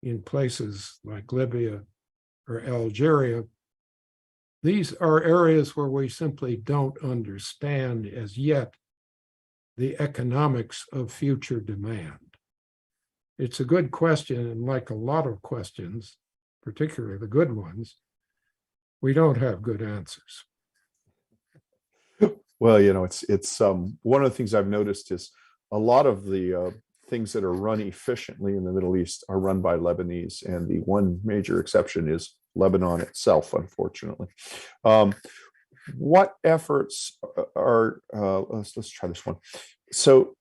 in places like Libya or Algeria. These are areas where we simply don't understand as yet the economics of future demand. It's a good question, and like a lot of questions, particularly the good ones, we don't have good answers. Well, it's one of the things I've noticed is a lot of the things that are run efficiently in the Middle East are run by Lebanese, and the one major exception is Lebanon itself, unfortunately. What efforts are, let's try this one. So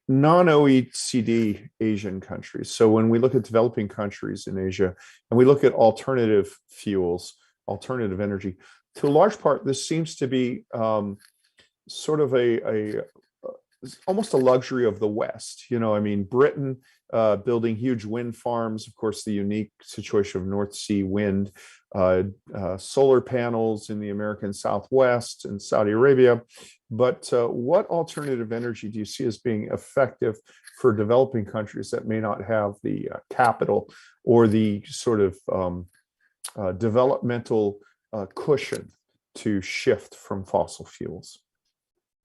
non-OECD Asian countries. So when we look at developing countries in Asia and we look at alternative fuels, alternative energy, to a large part, this seems to be sort of almost a luxury of the West. You know, I mean, Britain building huge wind farms, of course, the unique situation of North Sea wind, solar panels in the American Southwest and Saudi Arabia. But what alternative energy do you see as being effective for developing countries that may not have the capital or the sort of developmental cushion to shift from fossil fuels?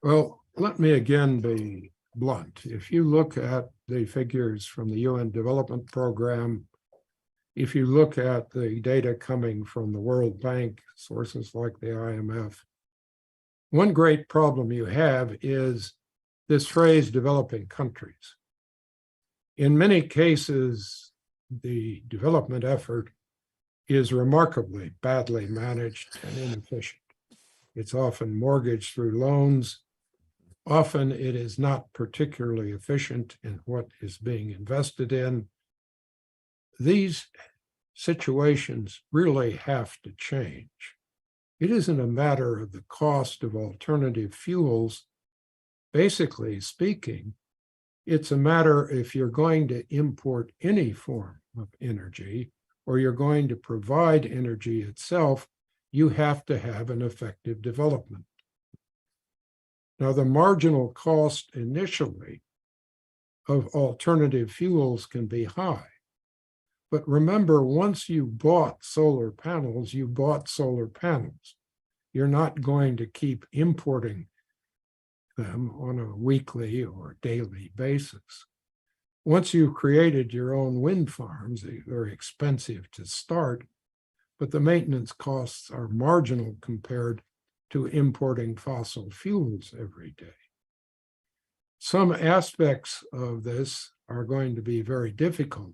Well, let me again be blunt. If you look at the figures from the UN Development Program, if you look at the data coming from the World Bank, sources like the IMF, one great problem you have is this phrase developing countries. In many cases, the development effort is remarkably badly managed and inefficient. It's often mortgaged through loans. Often it is not particularly efficient in what is being invested in. These situations really have to change. It isn't a matter of the cost of alternative fuels. Basically speaking, it's a matter if you're going to import any form of energy or you're going to provide energy itself, you have to have an effective development. Now, the marginal cost initially of alternative fuels can be high. But remember, once you bought solar panels, you bought solar panels. You're not going to keep importing them on a weekly or daily basis. Once you've created your own wind farms, they're very expensive to start, but the maintenance costs are marginal compared to importing fossil fuels every day. Some aspects of this are going to be very difficult,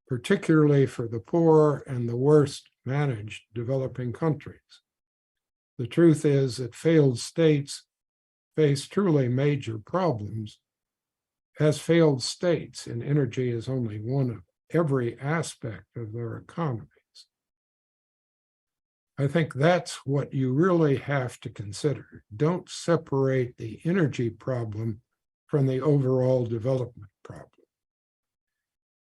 particularly for the poor and the worst managed developing countries. The truth is that failed states face truly major problems. As failed states, and energy is only one of every aspect of their economies. I think that's what you really have to consider. Don't separate the energy problem from the overall development problem.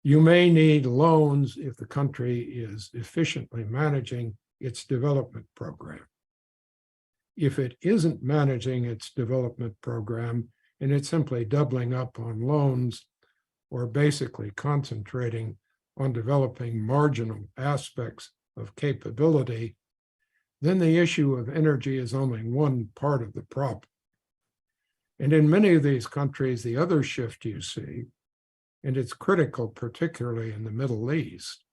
You may need loans if the country is efficiently managing its development program. If it isn't managing its development program and it's simply doubling up on loans or basically concentrating on developing marginal aspects of capability, then the issue of energy is only one part of the problem. And in many of these countries, the other shift you see, and it's critical, particularly in the Middle East,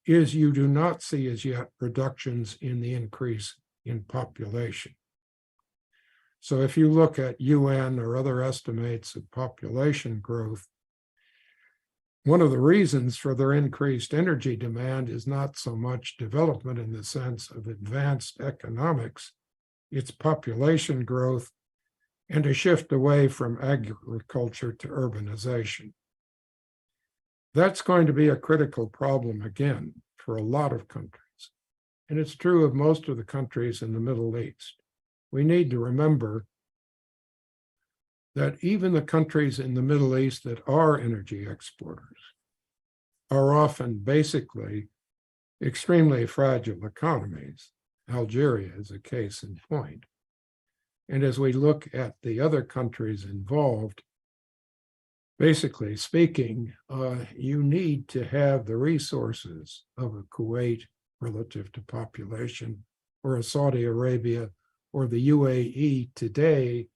is you do not see as yet reductions in the increase in population. So if you look at UN or other estimates of population growth, one of the reasons for their increased energy demand is not so much development in the sense of advanced economics, it's population growth and a shift away from agriculture to urbanization. That's going to be a critical problem again for a lot of countries. And it's true of most of the countries in the Middle East. We need to remember that even the countries in the Middle East that are energy exporters are often basically extremely fragile economies. Algeria is a case in point. And as we look at the other countries involved, basically speaking, you need to have the resources of a Kuwait relative to population, or a Saudi Arabia, or the UAE today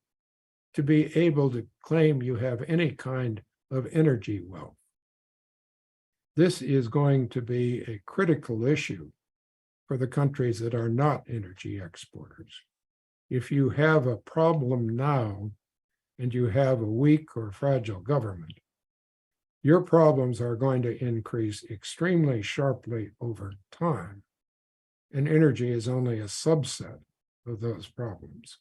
to be able to claim you have any kind of energy wealth. This is going to be a critical issue for the countries that are not energy exporters. If you have a problem now and you have a weak or fragile government, your problems are going to increase extremely sharply over time, and energy is only a subset of those problems.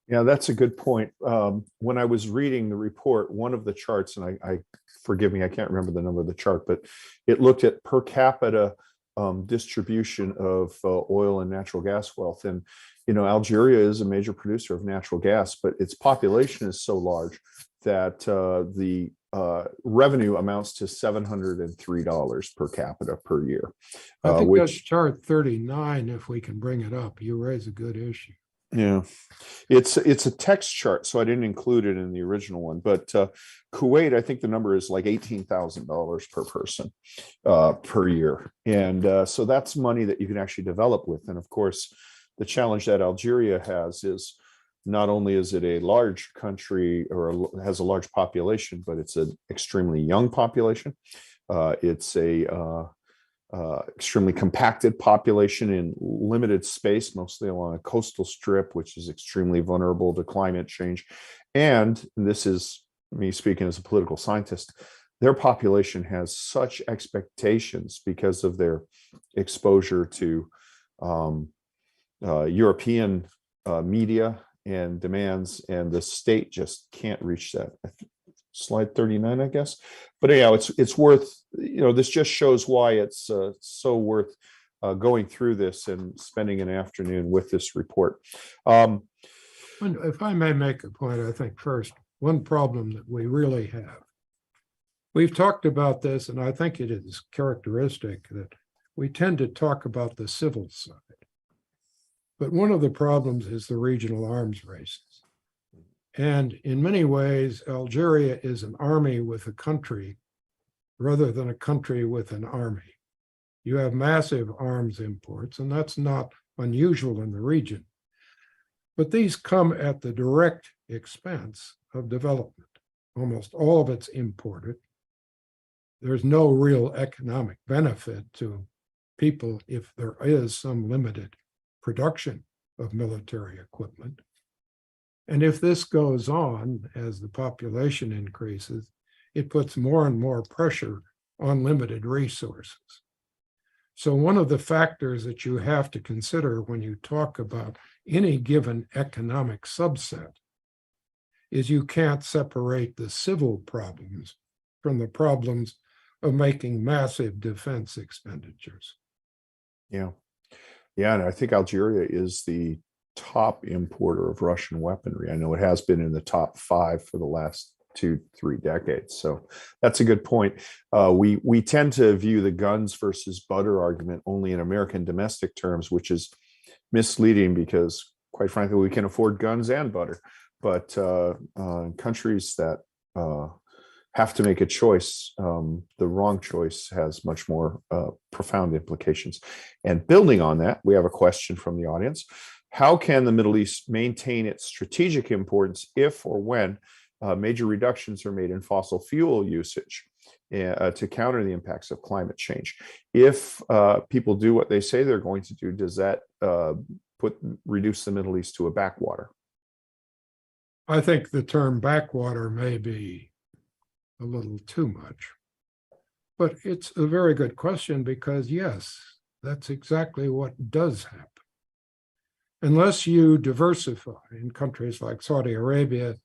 Yeah, that's a good point. When I was reading the report, one of the charts, and I forgive me, I can't remember the number of the chart, but it looked at per capita distribution of oil and natural gas wealth. And, Algeria is a major producer of natural gas, but its population is so large that the revenue amounts to $703 per capita per year, I think that's which, chart 39, if we can bring it up. You raise a good issue. yeah, it's a text chart, so I didn't include it in the original one. But Kuwait, I think the number is like $18,000 per person per year, and so that's money that you can actually develop with. And of course, the challenge that Algeria has is not only is it a large country or has a large population, but it's an extremely young population. It's a extremely compacted population in limited space, mostly along a coastal strip, which is extremely vulnerable to climate change. And this is me speaking as a political scientist. Their population has such expectations because of their exposure to European media and demands, and the state just can't reach that. Slide 39, I guess. But anyhow, it's worth, this just shows why it's so worth going through this and spending an afternoon with this report. If I may make a point, I think first, one problem that we really have, we've talked about this, and I think it is characteristic that we tend to talk about the civil side. But one of the problems is the regional arms races. And in many ways, Algeria is an army with a country rather than a country with an army. You have massive arms imports, and that's not unusual in the region. But these come at the direct expense of development. Almost all of it's imported. There's no real economic benefit to people if there is some limited production of military equipment. And if this goes on as the population increases, it puts more and more pressure on limited resources. So one of the factors that you have to consider when you talk about any given economic subset is you can't separate the civil problems from the problems of making massive defense expenditures. Yeah. Yeah, and I think Algeria is the top importer of Russian weaponry. I know it has been in the top 5 for the last 2-3 decades. So that's a good point. We tend to view the guns versus butter argument only in American domestic terms, which is misleading because, quite frankly, we can afford guns and butter. But countries that have to make a choice, the wrong choice has much more profound implications. And building on that, we have a question from the audience. How can the Middle East maintain its strategic importance if or when major reductions are made in fossil fuel usage to counter the impacts of climate change? If people do what they say they're going to do, does that reduce the Middle East to a backwater? I think the term backwater may be a little too much, but it's a very good question because, yes, that's exactly what does happen. Unless you diversify, in countries like Saudi Arabia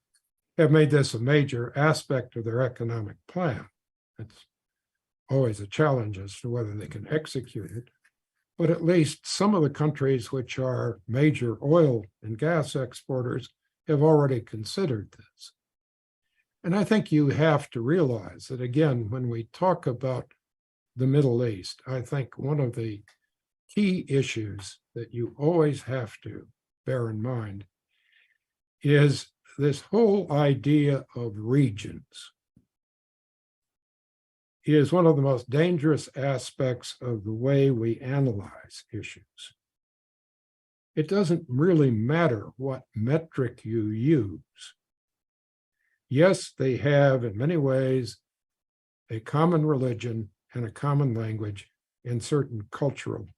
have made this a major aspect of their economic plan. It's always a challenge as to whether they can execute it. But at least some of the countries which are major oil and gas exporters have already considered this. And I think you have to realize that, again, when we talk about the Middle East, I think one of the key issues that you always have to bear in mind is this whole idea of regions is one of the most dangerous aspects of the way we analyze issues. It doesn't really matter what metric you use. Yes, they have, in many ways, a common religion and a common language and certain cultural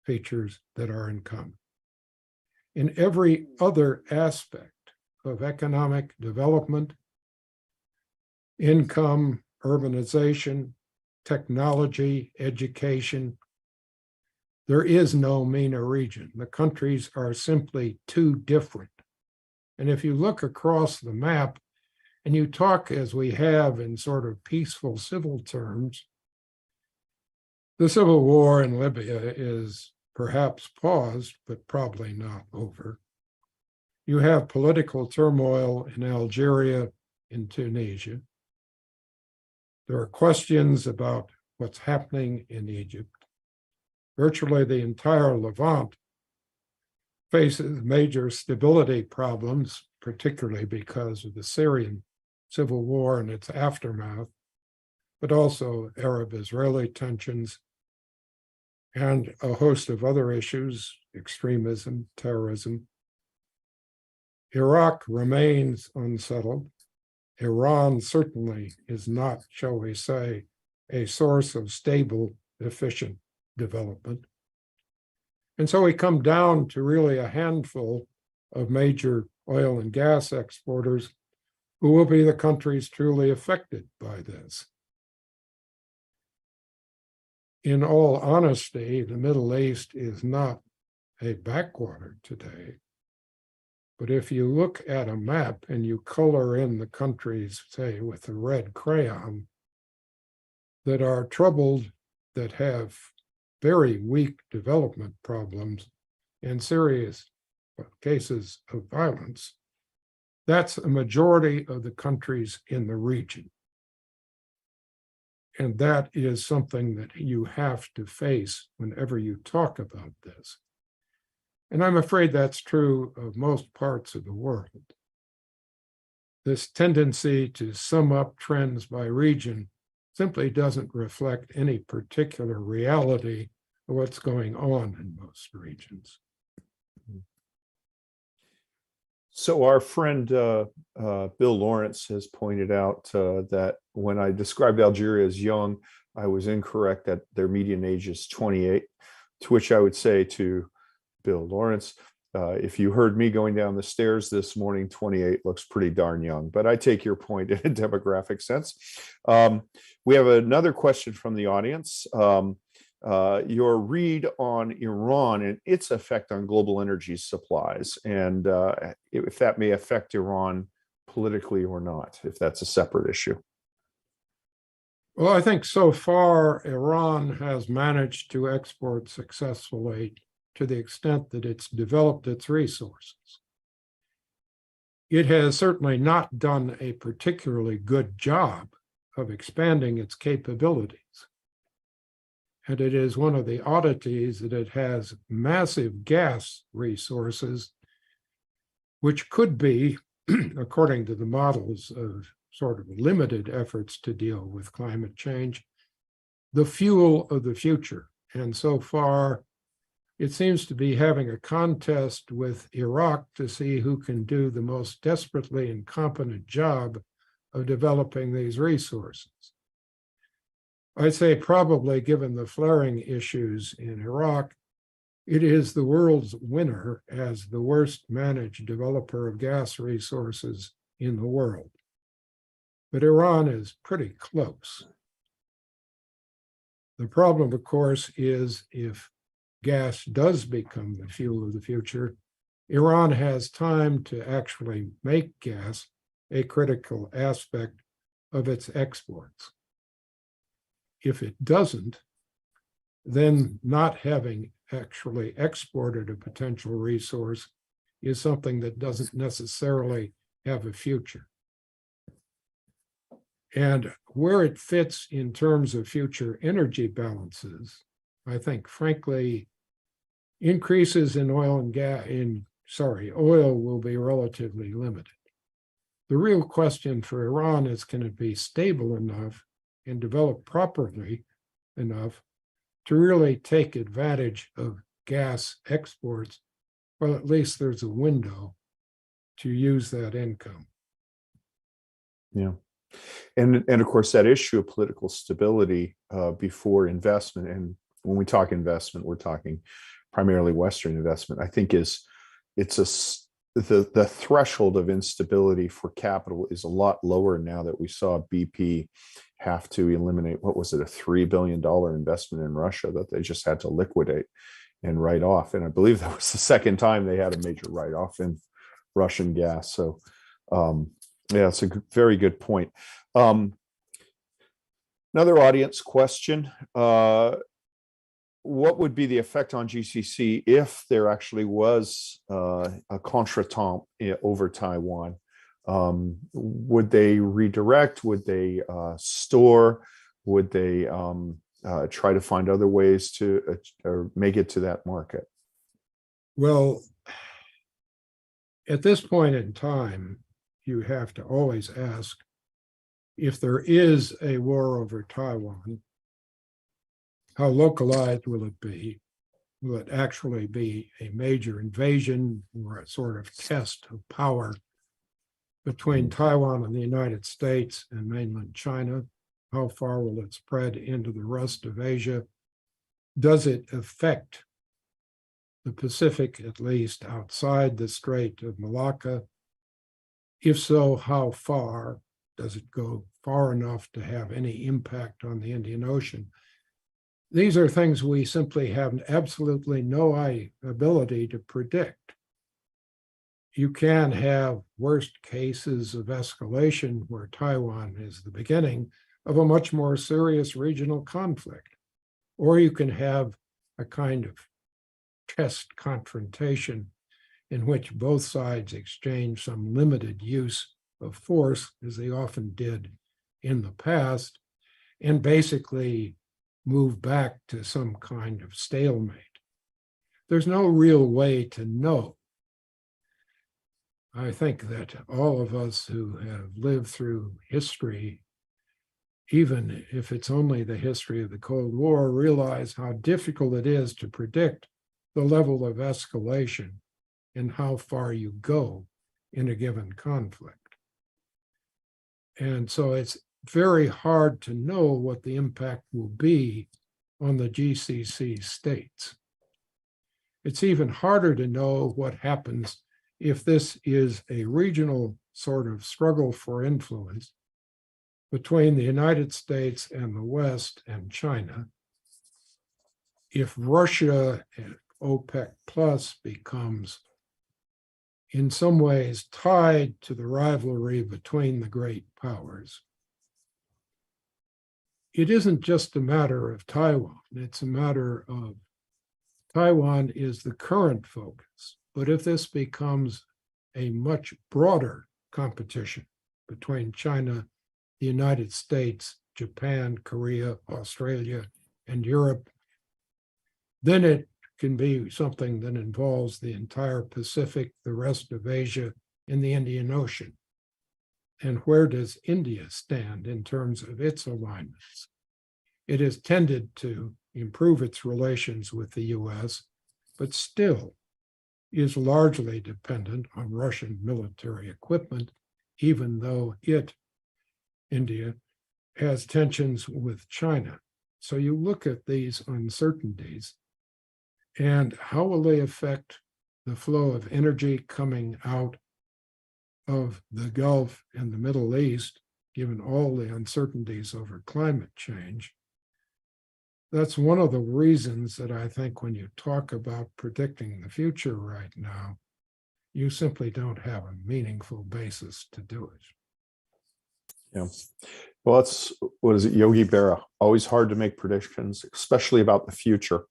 features that are in common. In every other aspect of economic development, income, urbanization, technology, education, there is no MENA region. The countries are simply too different And if you look across the map and you talk as we have in sort of peaceful civil terms, the civil war in Libya is perhaps paused, but probably not over. You have political turmoil in Algeria, in Tunisia. There are questions about what's happening in Egypt. Virtually the entire Levant faces major stability problems, particularly because of the Syrian civil war and its aftermath, but also Arab-Israeli tensions and a host of other issues, extremism, terrorism. Iraq remains unsettled. Iran certainly is not, shall we say, a source of stable, efficient development. And so we come down to really a handful of major oil and gas exporters who will be the countries truly affected by this. In all honesty, the Middle East is not a backwater today. But if you look at a map and you color in the countries, say, with a red crayon, that are troubled, that have very weak development problems and serious cases of violence, that's a majority of the countries in the region. And that is something that you have to face whenever you talk about this. And I'm afraid that's true of most parts of the world. This tendency to sum up trends by region simply doesn't reflect any particular reality of what's going on in most regions. So our friend Bill Lawrence has pointed out that when I described Algeria as young, I was incorrect, that their median age is 28, to which I would say to Bill Lawrence, if you heard me going down the stairs this morning, 28 looks pretty darn young, but I take your point in a demographic sense. We have another question from the audience. Your read on Iran and its effect on global energy supplies, and if that may affect Iran politically or not, if that's a separate issue. Well, I think so far Iran has managed to export successfully to the extent that it's developed its resources. It has certainly not done a particularly good job of expanding its capabilities. And it is one of the oddities that it has massive gas resources, which could be, according to the models of sort of limited efforts to deal with climate change, the fuel of the future. And so far, it seems to be having a contest with Iraq to see who can do the most desperately incompetent job of developing these resources. I'd say probably, given the flaring issues in Iraq, it is the world's winner as the worst managed developer of gas resources in the world. But Iran is pretty close. The problem, of course, is if gas does become the fuel of the future, Iran has time to actually make gas a critical aspect of its exports. If it doesn't, then not having actually exported a potential resource is something that doesn't necessarily have a future. And where it fits in terms of future energy balances, I think, frankly, increases in oil will be relatively limited. The real question for Iran is, can it be stable enough and develop properly enough to really take advantage of gas exports? Well, at least there's a window to use that income. Yeah. And of course, that issue of political stability before investment, and when we talk investment, we're talking primarily Western investment, I think the threshold of instability for capital is a lot lower now that we saw BP have to eliminate, what was it, a $3 billion investment in Russia that they just had to liquidate and write off. And I believe that was the second time they had a major write-off in Russian gas. So yeah, it's a very good point. Another audience question. What would be the effect on GCC if there actually was a contretemps over Taiwan? Would they redirect? Would they store? Would they try to find other ways to make it to that market? Well, at this point in time, you have to always ask, if there is a war over Taiwan, how localized will it be? Will it actually be a major invasion or a sort of test of power between Taiwan and the United States and mainland China? How far will it spread into the rest of Asia? Does it affect the Pacific, at least outside the Strait of Malacca? If so, how far? Does it go far enough to have any impact on the Indian Ocean? These are things we simply have absolutely no ability to predict. You can have worst cases of escalation where Taiwan is the beginning of a much more serious regional conflict, or you can have a kind of test confrontation in which both sides exchange some limited use of force, as they often did in the past, and basically move back to some kind of stalemate. There's no real way to know. I think that all of us who have lived through history, even if it's only the history of the Cold War, realize how difficult it is to predict the level of escalation and how far you go in a given conflict. And so it's very hard to know what the impact will be on the GCC states. It's even harder to know what happens if this is a regional sort of struggle for influence between the United States and the West and China. If Russia and OPEC Plus becomes in some ways tied to the rivalry between the great powers, it isn't just a matter of Taiwan. It's a matter of Taiwan is the current focus. But if this becomes a much broader competition between China, the United States, Japan, Korea, Australia, and Europe, then it can be something that involves the entire Pacific, the rest of Asia, and the Indian Ocean. And where does India stand in terms of its alignments? It has tended to improve its relations with the US, but still is largely dependent on Russian military equipment, even though India, has tensions with China. So you look at these uncertainties and how will they affect the flow of energy coming out of the Gulf and the Middle East, given all the uncertainties over climate change. That's one of the reasons that I think when you talk about predicting the future right now, you simply don't have a meaningful basis to do it. Yeah. Well, that's, what is it, Yogi Berra? Always hard to make predictions, especially about the future.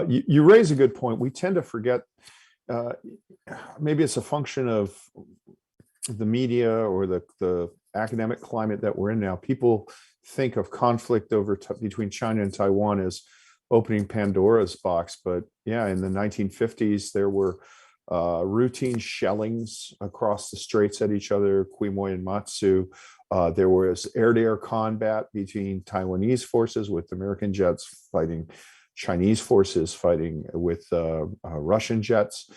You raise a good point. We tend to forget, maybe it's a function of the media or the academic climate that we're in now. People think of conflict between China and Taiwan as opening Pandora's box. But yeah, in the 1950s, there were routine shellings across the straits at each other, Quemoy and Matsu. There was air-to-air combat between Taiwanese forces with American jets fighting Chinese forces fighting with Russian jets.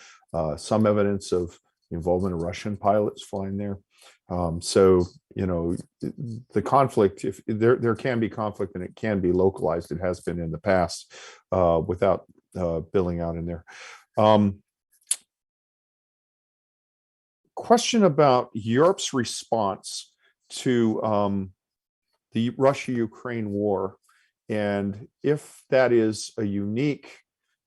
Some evidence of involvement of Russian pilots flying there. So, you know, the conflict, if there can be conflict and it can be localized, it has been in the past without billing out in there. Question about Europe's response to the Russia-Ukraine war, and if that is a unique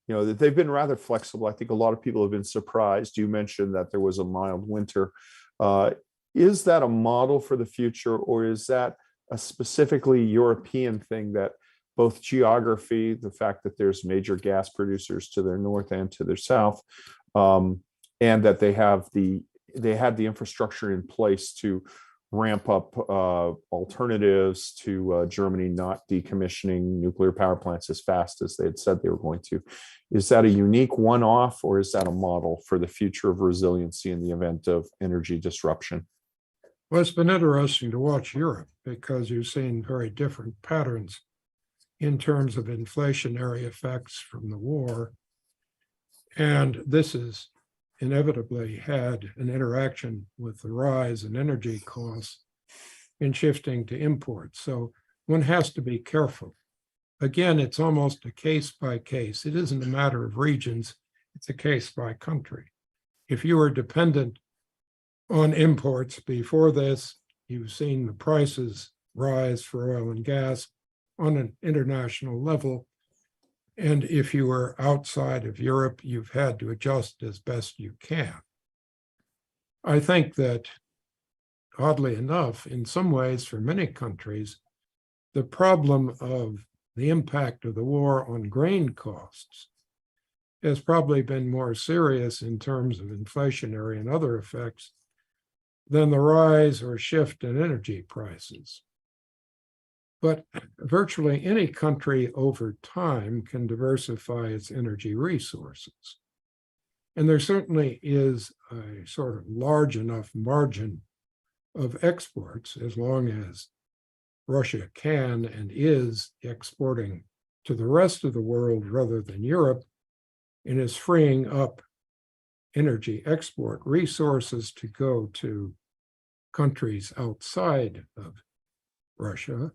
that they've been rather flexible. I think a lot of people have been surprised. You mentioned that there was a mild winter. Is that a model for the future, or is that a specifically European thing, that both geography, the fact that there's major gas producers to their north and to their south, and that they had the infrastructure in place to ramp up alternatives to Germany not decommissioning nuclear power plants as fast as they had said they were going to. Is that a unique one-off, or is that a model for the future of resiliency in the event of energy disruption? Well, it's been interesting to watch Europe, because you've seen very different patterns in terms of inflationary effects from the war. And this has inevitably had an interaction with the rise in energy costs in shifting to imports. So one has to be careful. Again, it's almost a case by case. It isn't a matter of regions, it's a case by country. If you are dependent on imports before this, you've seen the prices rise for oil and gas on an international level. And if you are outside of Europe, you've had to adjust as best you can. I think that, oddly enough, in some ways, for many countries, the problem of the impact of the war on grain costs has probably been more serious in terms of inflationary and other effects than the rise or shift in energy prices. But virtually any country over time can diversify its energy resources. And there certainly is a sort of large enough margin of exports, as long as Russia can and is exporting to the rest of the world rather than Europe, and is freeing up energy export resources to go to countries outside of Russia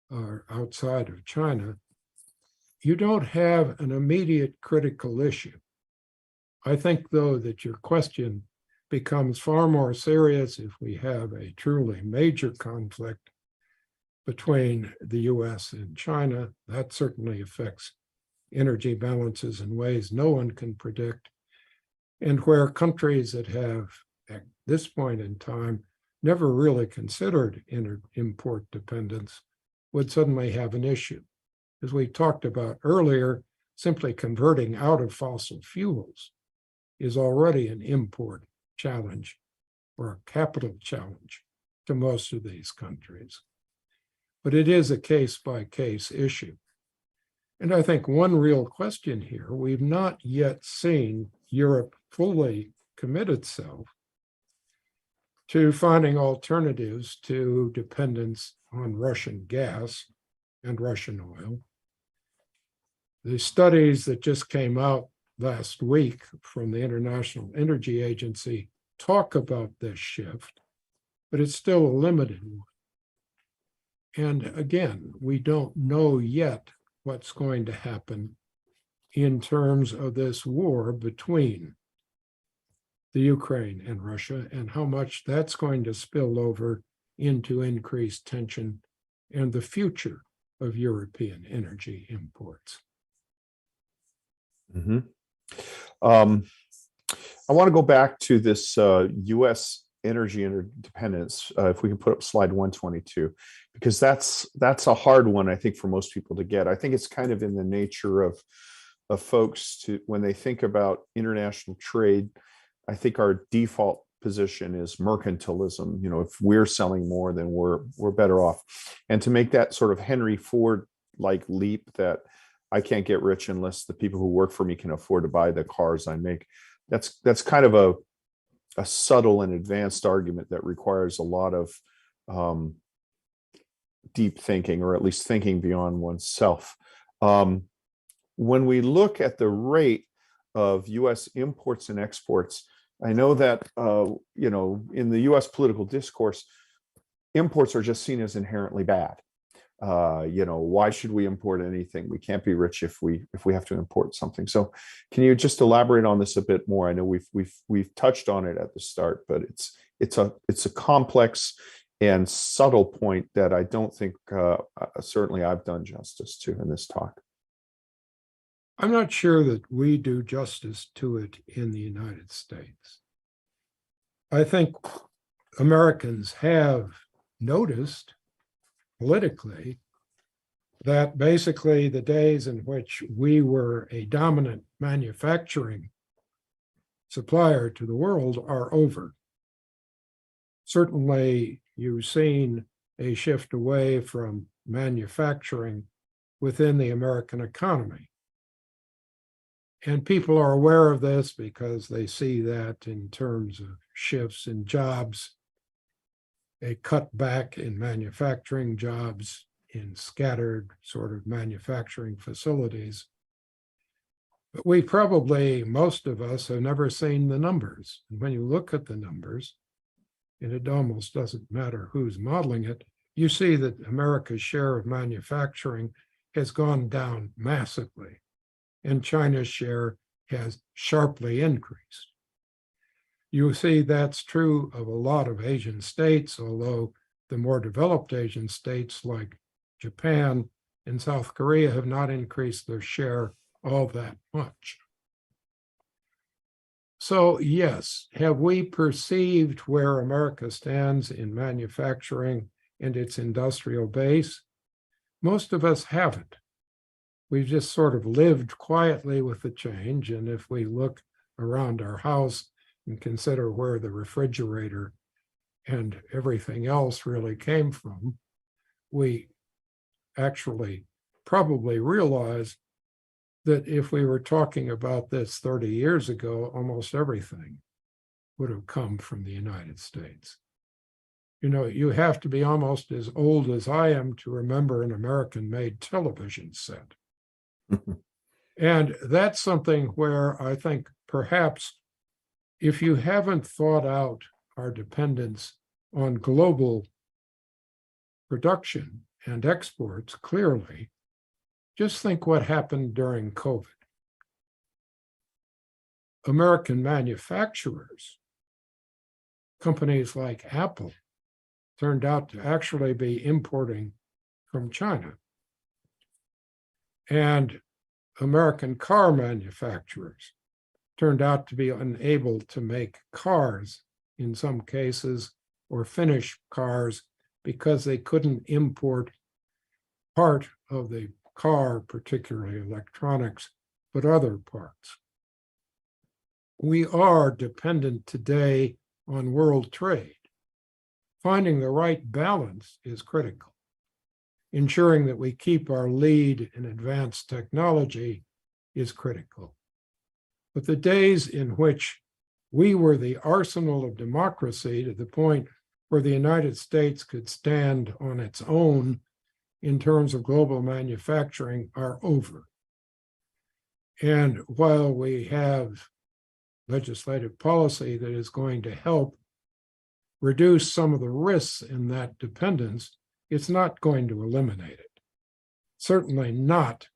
or outside of China. You don't have an immediate critical issue. I think, though, that your question becomes far more serious if we have a truly major conflict between the US and China. That certainly affects energy balances in ways no one can predict, and where countries that have, at this point in time, never really considered import dependence would suddenly have an issue. As we talked about earlier, simply converting out of fossil fuels is already an import challenge or a capital challenge to most of these countries. But it is a case-by-case issue. And I think one real question here, we've not yet seen Europe fully commit itself to finding alternatives to dependence on Russian gas and Russian oil. The studies that just came out last week from the International Energy Agency talk about this shift, but it's still a limited one. And again, we don't know yet what's going to happen in terms of this war between the Ukraine and Russia, and how much that's going to spill over into increased tension and the future of European energy imports. Mm-hmm. I want to go back to this U.S. energy interdependence, if we can put up slide 122, because that's a hard one, I think, for most people to get. I think it's kind of in the nature of folks to, when they think about international trade, I think our default position is mercantilism. You know, if we're selling more, then we're better off. And to make that sort of Henry Ford-like leap that I can't get rich unless the people who work for me can afford to buy the cars I make, that's kind of a subtle and advanced argument that requires a lot of deep thinking, or at least thinking beyond oneself. When we look at the rate of U.S. imports and exports, I know that in the U.S. political discourse, imports are just seen as inherently bad. Why should we import anything? We can't be rich if we have to import something. So, can you just elaborate on this a bit more? I know we've touched on it at the start, but it's a complex and subtle point that I don't think certainly I've done justice to in this talk. I'm not sure that we do justice to it in the United States. I think Americans have noticed politically that basically the days in which we were a dominant manufacturing supplier to the world are over. Certainly, you've seen a shift away from manufacturing within the American economy. And people are aware of this because they see that in terms of shifts in jobs, a cutback in manufacturing jobs in scattered sort of manufacturing facilities. But we probably, most of us, have never seen the numbers. And when you look at the numbers, and it almost doesn't matter who's modeling it, you see that America's share of manufacturing has gone down massively, and China's share has sharply increased. You see that's true of a lot of Asian states, although the more developed Asian states like Japan and South Korea have not increased their share all that much. So yes, have we perceived where America stands in manufacturing and its industrial base? Most of us haven't. We've just sort of lived quietly with the change. And if we look around our house and consider where the refrigerator and everything else really came from, we actually probably realize that if we were talking about this 30 years ago, almost everything would have come from the United States. You know, you have to be almost as old as I am to remember an American-made television set. And that's something where I think perhaps if you haven't thought out our dependence on global production and exports clearly, just think what happened during COVID. American manufacturers, companies like Apple, turned out to actually be importing from China. And American car manufacturers turned out to be unable to make cars in some cases or finish cars because they couldn't import part of the car, particularly electronics, but other parts. We are dependent today on world trade. Finding the right balance is critical. Ensuring that we keep our lead in advanced technology is critical. But the days in which we were the arsenal of democracy to the point where the United States could stand on its own in terms of global manufacturing are over. And while we have legislative policy that is going to help reduce some of the risks in that dependence, it's not going to eliminate it. Certainly not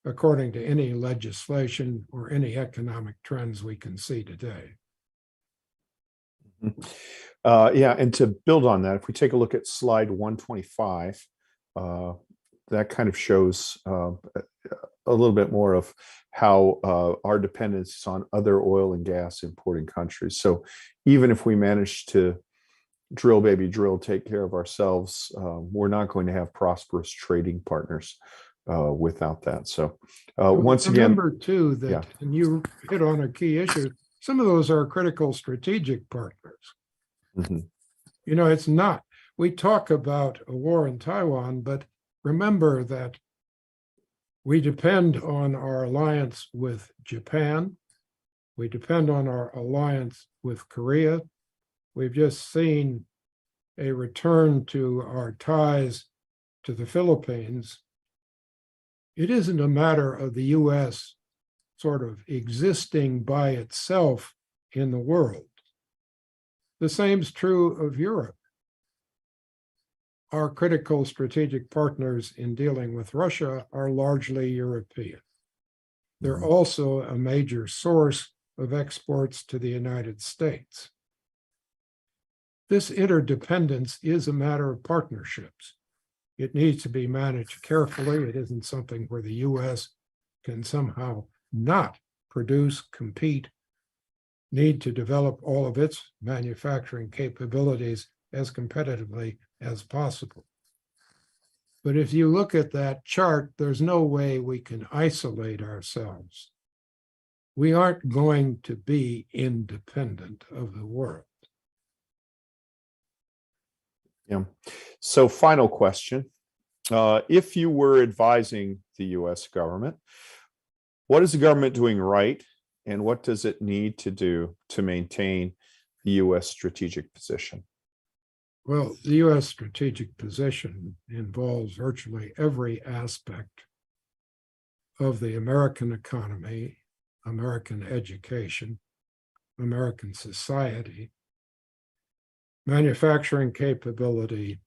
according to any legislation or any economic trends we can see today. Yeah, and to build on that, if we take a look at slide 125, that kind of shows a little bit more of how our dependence is on other oil and gas importing countries. So even if we manage to drill, baby, drill, take care of ourselves, we're not going to have prosperous trading partners without that. So once again, remember too that, yeah. And you hit on a key issue, some of those are critical strategic partners. Mm-hmm. You know, it's not. We talk about a war in Taiwan, but remember that we depend on our alliance with Japan. We depend on our alliance with Korea. We've just seen a return to our ties to the Philippines. It isn't a matter of the U.S. sort of existing by itself in the world. The same's true of Europe. Our critical strategic partners in dealing with Russia are largely European. They're also a major source of exports to the United States. This interdependence is a matter of partnerships. It needs to be managed carefully. It isn't something where the U.S. can somehow not produce, compete, need to develop all of its manufacturing capabilities as competitively as possible. But if you look at that chart, there's no way we can isolate ourselves. We aren't going to be independent of the world. Yeah. So final question. If you were advising the US government, what is the government doing right? And what does it need to do to maintain the US strategic position? Well, the US strategic position involves virtually every aspect of the American economy, American education, American society, manufacturing capability,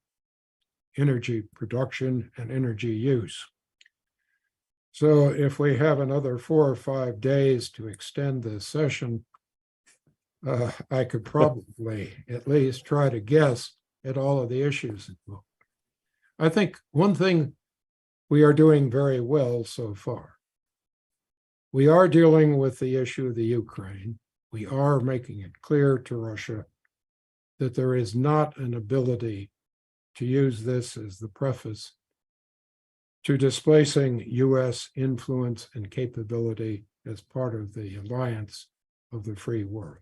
energy production, and energy use. So if we have another 4 or 5 days to extend this session, I could probably at least try to guess at all of the issues involved. I think one thing we are doing very well so far. We are dealing with the issue of the Ukraine. We are making it clear to Russia that there is not an ability to use this as the preface to displacing US influence and capability as part of the alliance of the free world.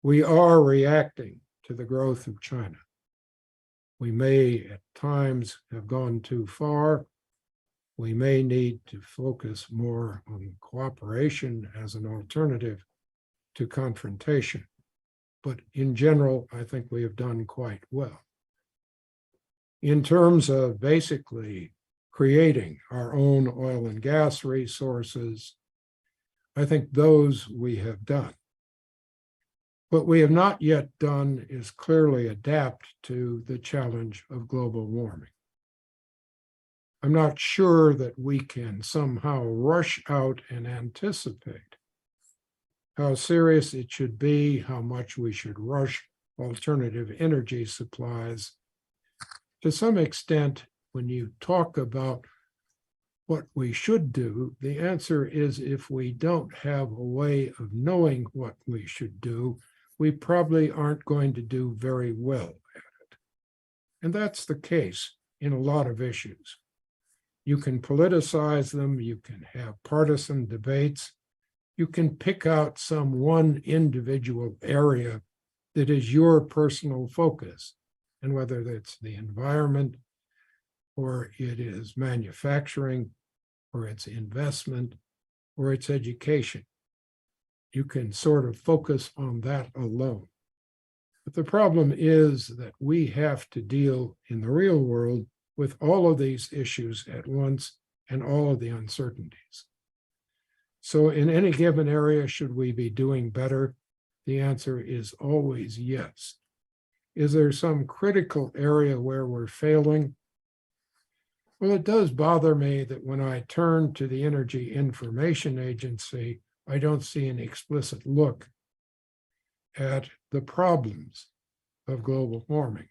We are reacting to the growth of China. We may at times have gone too far. We may need to focus more on cooperation as an alternative to confrontation. But in general, I think we have done quite well. In terms of basically creating our own oil and gas resources, I think those we have done. What we have not yet done is clearly adapt to the challenge of global warming. I'm not sure that we can somehow rush out and anticipate how serious it should be, how much we should rush alternative energy supplies. To some extent, when you talk about what we should do, the answer is if we don't have a way of knowing what we should do, we probably aren't going to do very well at it. And that's the case in a lot of issues. You can politicize them, you can have partisan debates, you can pick out some one individual area that is your personal focus. And whether that's the environment, or it is manufacturing, or it's investment, or it's education, you can sort of focus on that alone. But the problem is that we have to deal in the real world with all of these issues at once and all of the uncertainties. So in any given area, should we be doing better? The answer is always yes. Is there some critical area where we're failing? Well, it does bother me that when I turn to the Energy Information Agency, I don't see an explicit look at the problems of global warming,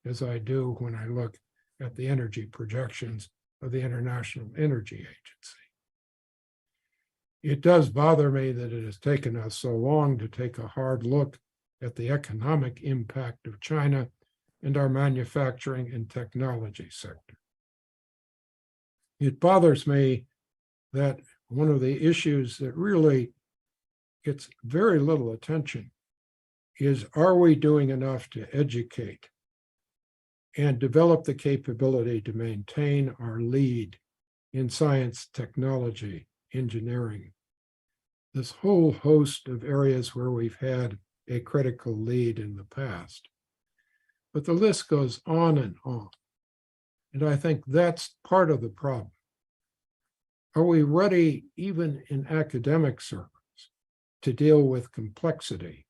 as I do when I look at the energy projections of the International Energy Agency. It does bother me that it has taken us so long to take a hard look at the economic impact of China and our manufacturing and technology sector. It bothers me that one of the issues that really gets very little attention is, are we doing enough to educate and develop the capability to maintain our lead in science, technology, engineering, this whole host of areas where we've had a critical lead in the past. But the list goes on and on. And I think that's part of the problem. Are we ready, even in academic circles, to deal with complexity?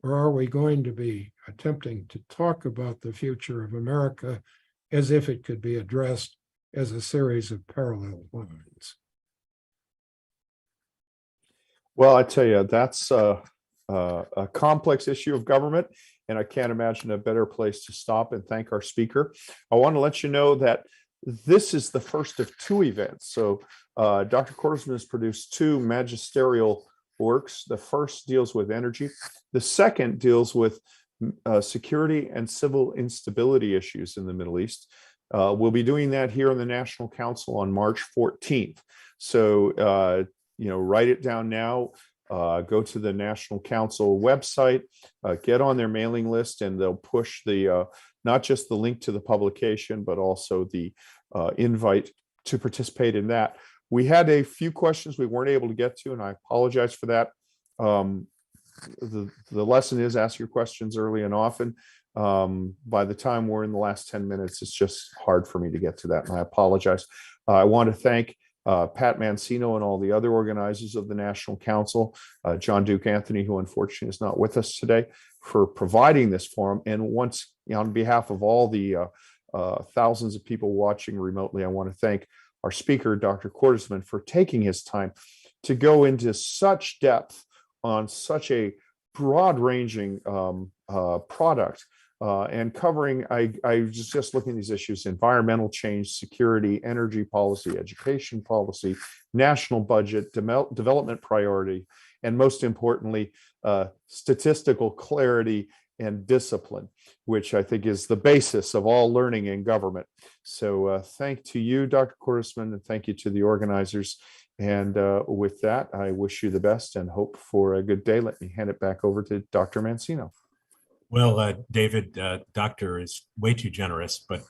Or are we going to be attempting to talk about the future of America as if it could be addressed as a series of parallel lines? Well, I tell you, that's a complex issue of government, and I can't imagine a better place to stop and thank our speaker. I want to let you know that this is the first of 2 events. So Dr. Cordesman has produced two magisterial works. The first deals with energy. The second deals with security and civil instability issues in the Middle East. We'll be doing that here in the National Council on March 14th. So, write it down now. Go to the National Council website, get on their mailing list, and they'll push the not just the link to the publication, but also the invite to participate in that. We had a few questions we weren't able to get to, and I apologize for that. The lesson is ask your questions early and often. By the time we're in the last 10 minutes, it's just hard for me to get to that, and I apologize. I want to thank Pat Mancino and all the other organizers of the National Council, John Duke Anthony, who unfortunately is not with us today, for providing this forum. And once, on behalf of all the thousands of people watching remotely, I want to thank our speaker, Dr. Cordesman, for taking his time to go into such depth on such a broad-ranging product and covering, I was just looking at these issues: environmental change, security, energy policy, education policy, national budget, development priority, and most importantly, statistical clarity and discipline, which I think is the basis of all learning in government. So thank to you, Dr. Cordesman, and thank you to the organizers. And with that, I wish you the best and hope for a good day. Let me hand it back over to Dr. Mancino. Well, David, doctor is way too generous, but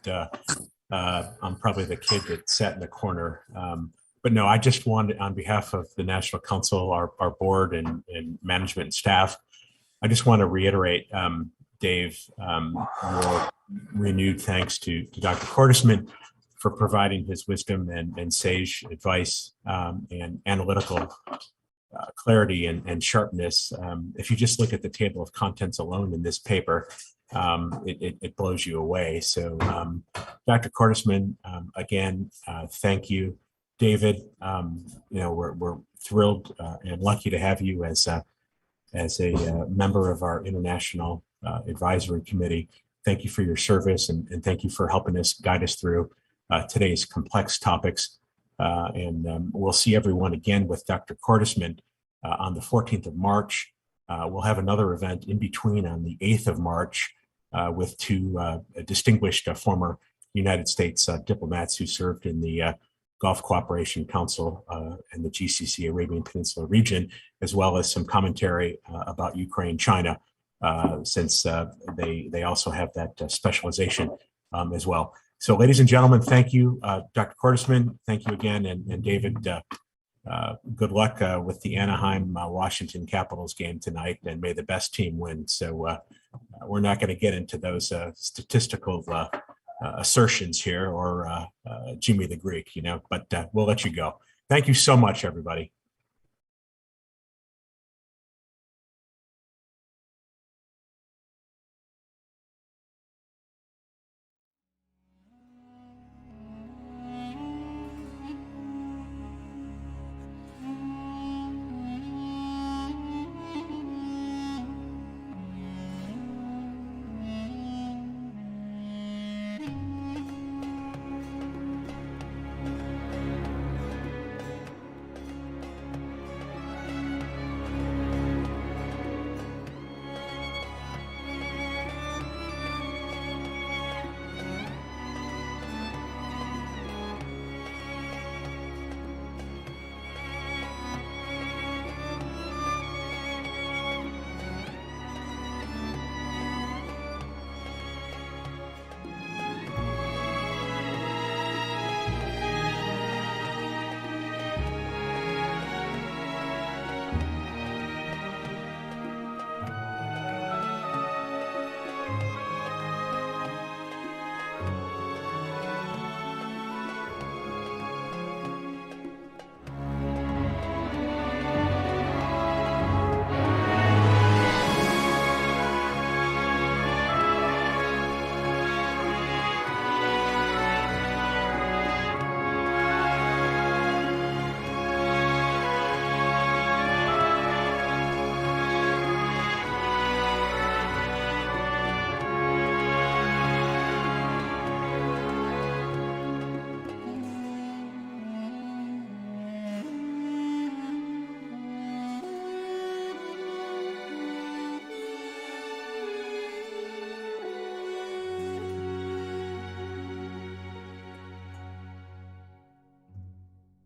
I'm probably the kid that sat in the corner. But no, I just wanted, on behalf of the National Council, our board and management and staff, I just want to reiterate, Dave, your renewed thanks to Dr. Cordesman for providing his wisdom and sage advice and analytical clarity and sharpness. If you just look at the table of contents alone in this paper, it blows you away. So, Dr. Cordesman, again, thank you. David, we're thrilled and lucky to have you as a member of our International Advisory Committee. Thank you for your service, and thank you for helping us guide us through today's complex topics. And we'll see everyone again with Dr. Cordesman on the 14th of March. We'll have another event in between on the 8th of March with two distinguished former United States diplomats who served in the Gulf Cooperation Council and the GCC Arabian Peninsula region, as well as some commentary about Ukraine, China, since they also have that specialization as well. So, ladies and gentlemen, thank you, Dr. Cordesman. Thank you again, and David. Good luck with the Anaheim, Washington Capitals game tonight, and may the best team win. So, we're not going to get into those statistical assertions here or Jimmy the Greek, but we'll let you go. Thank you so much, everybody.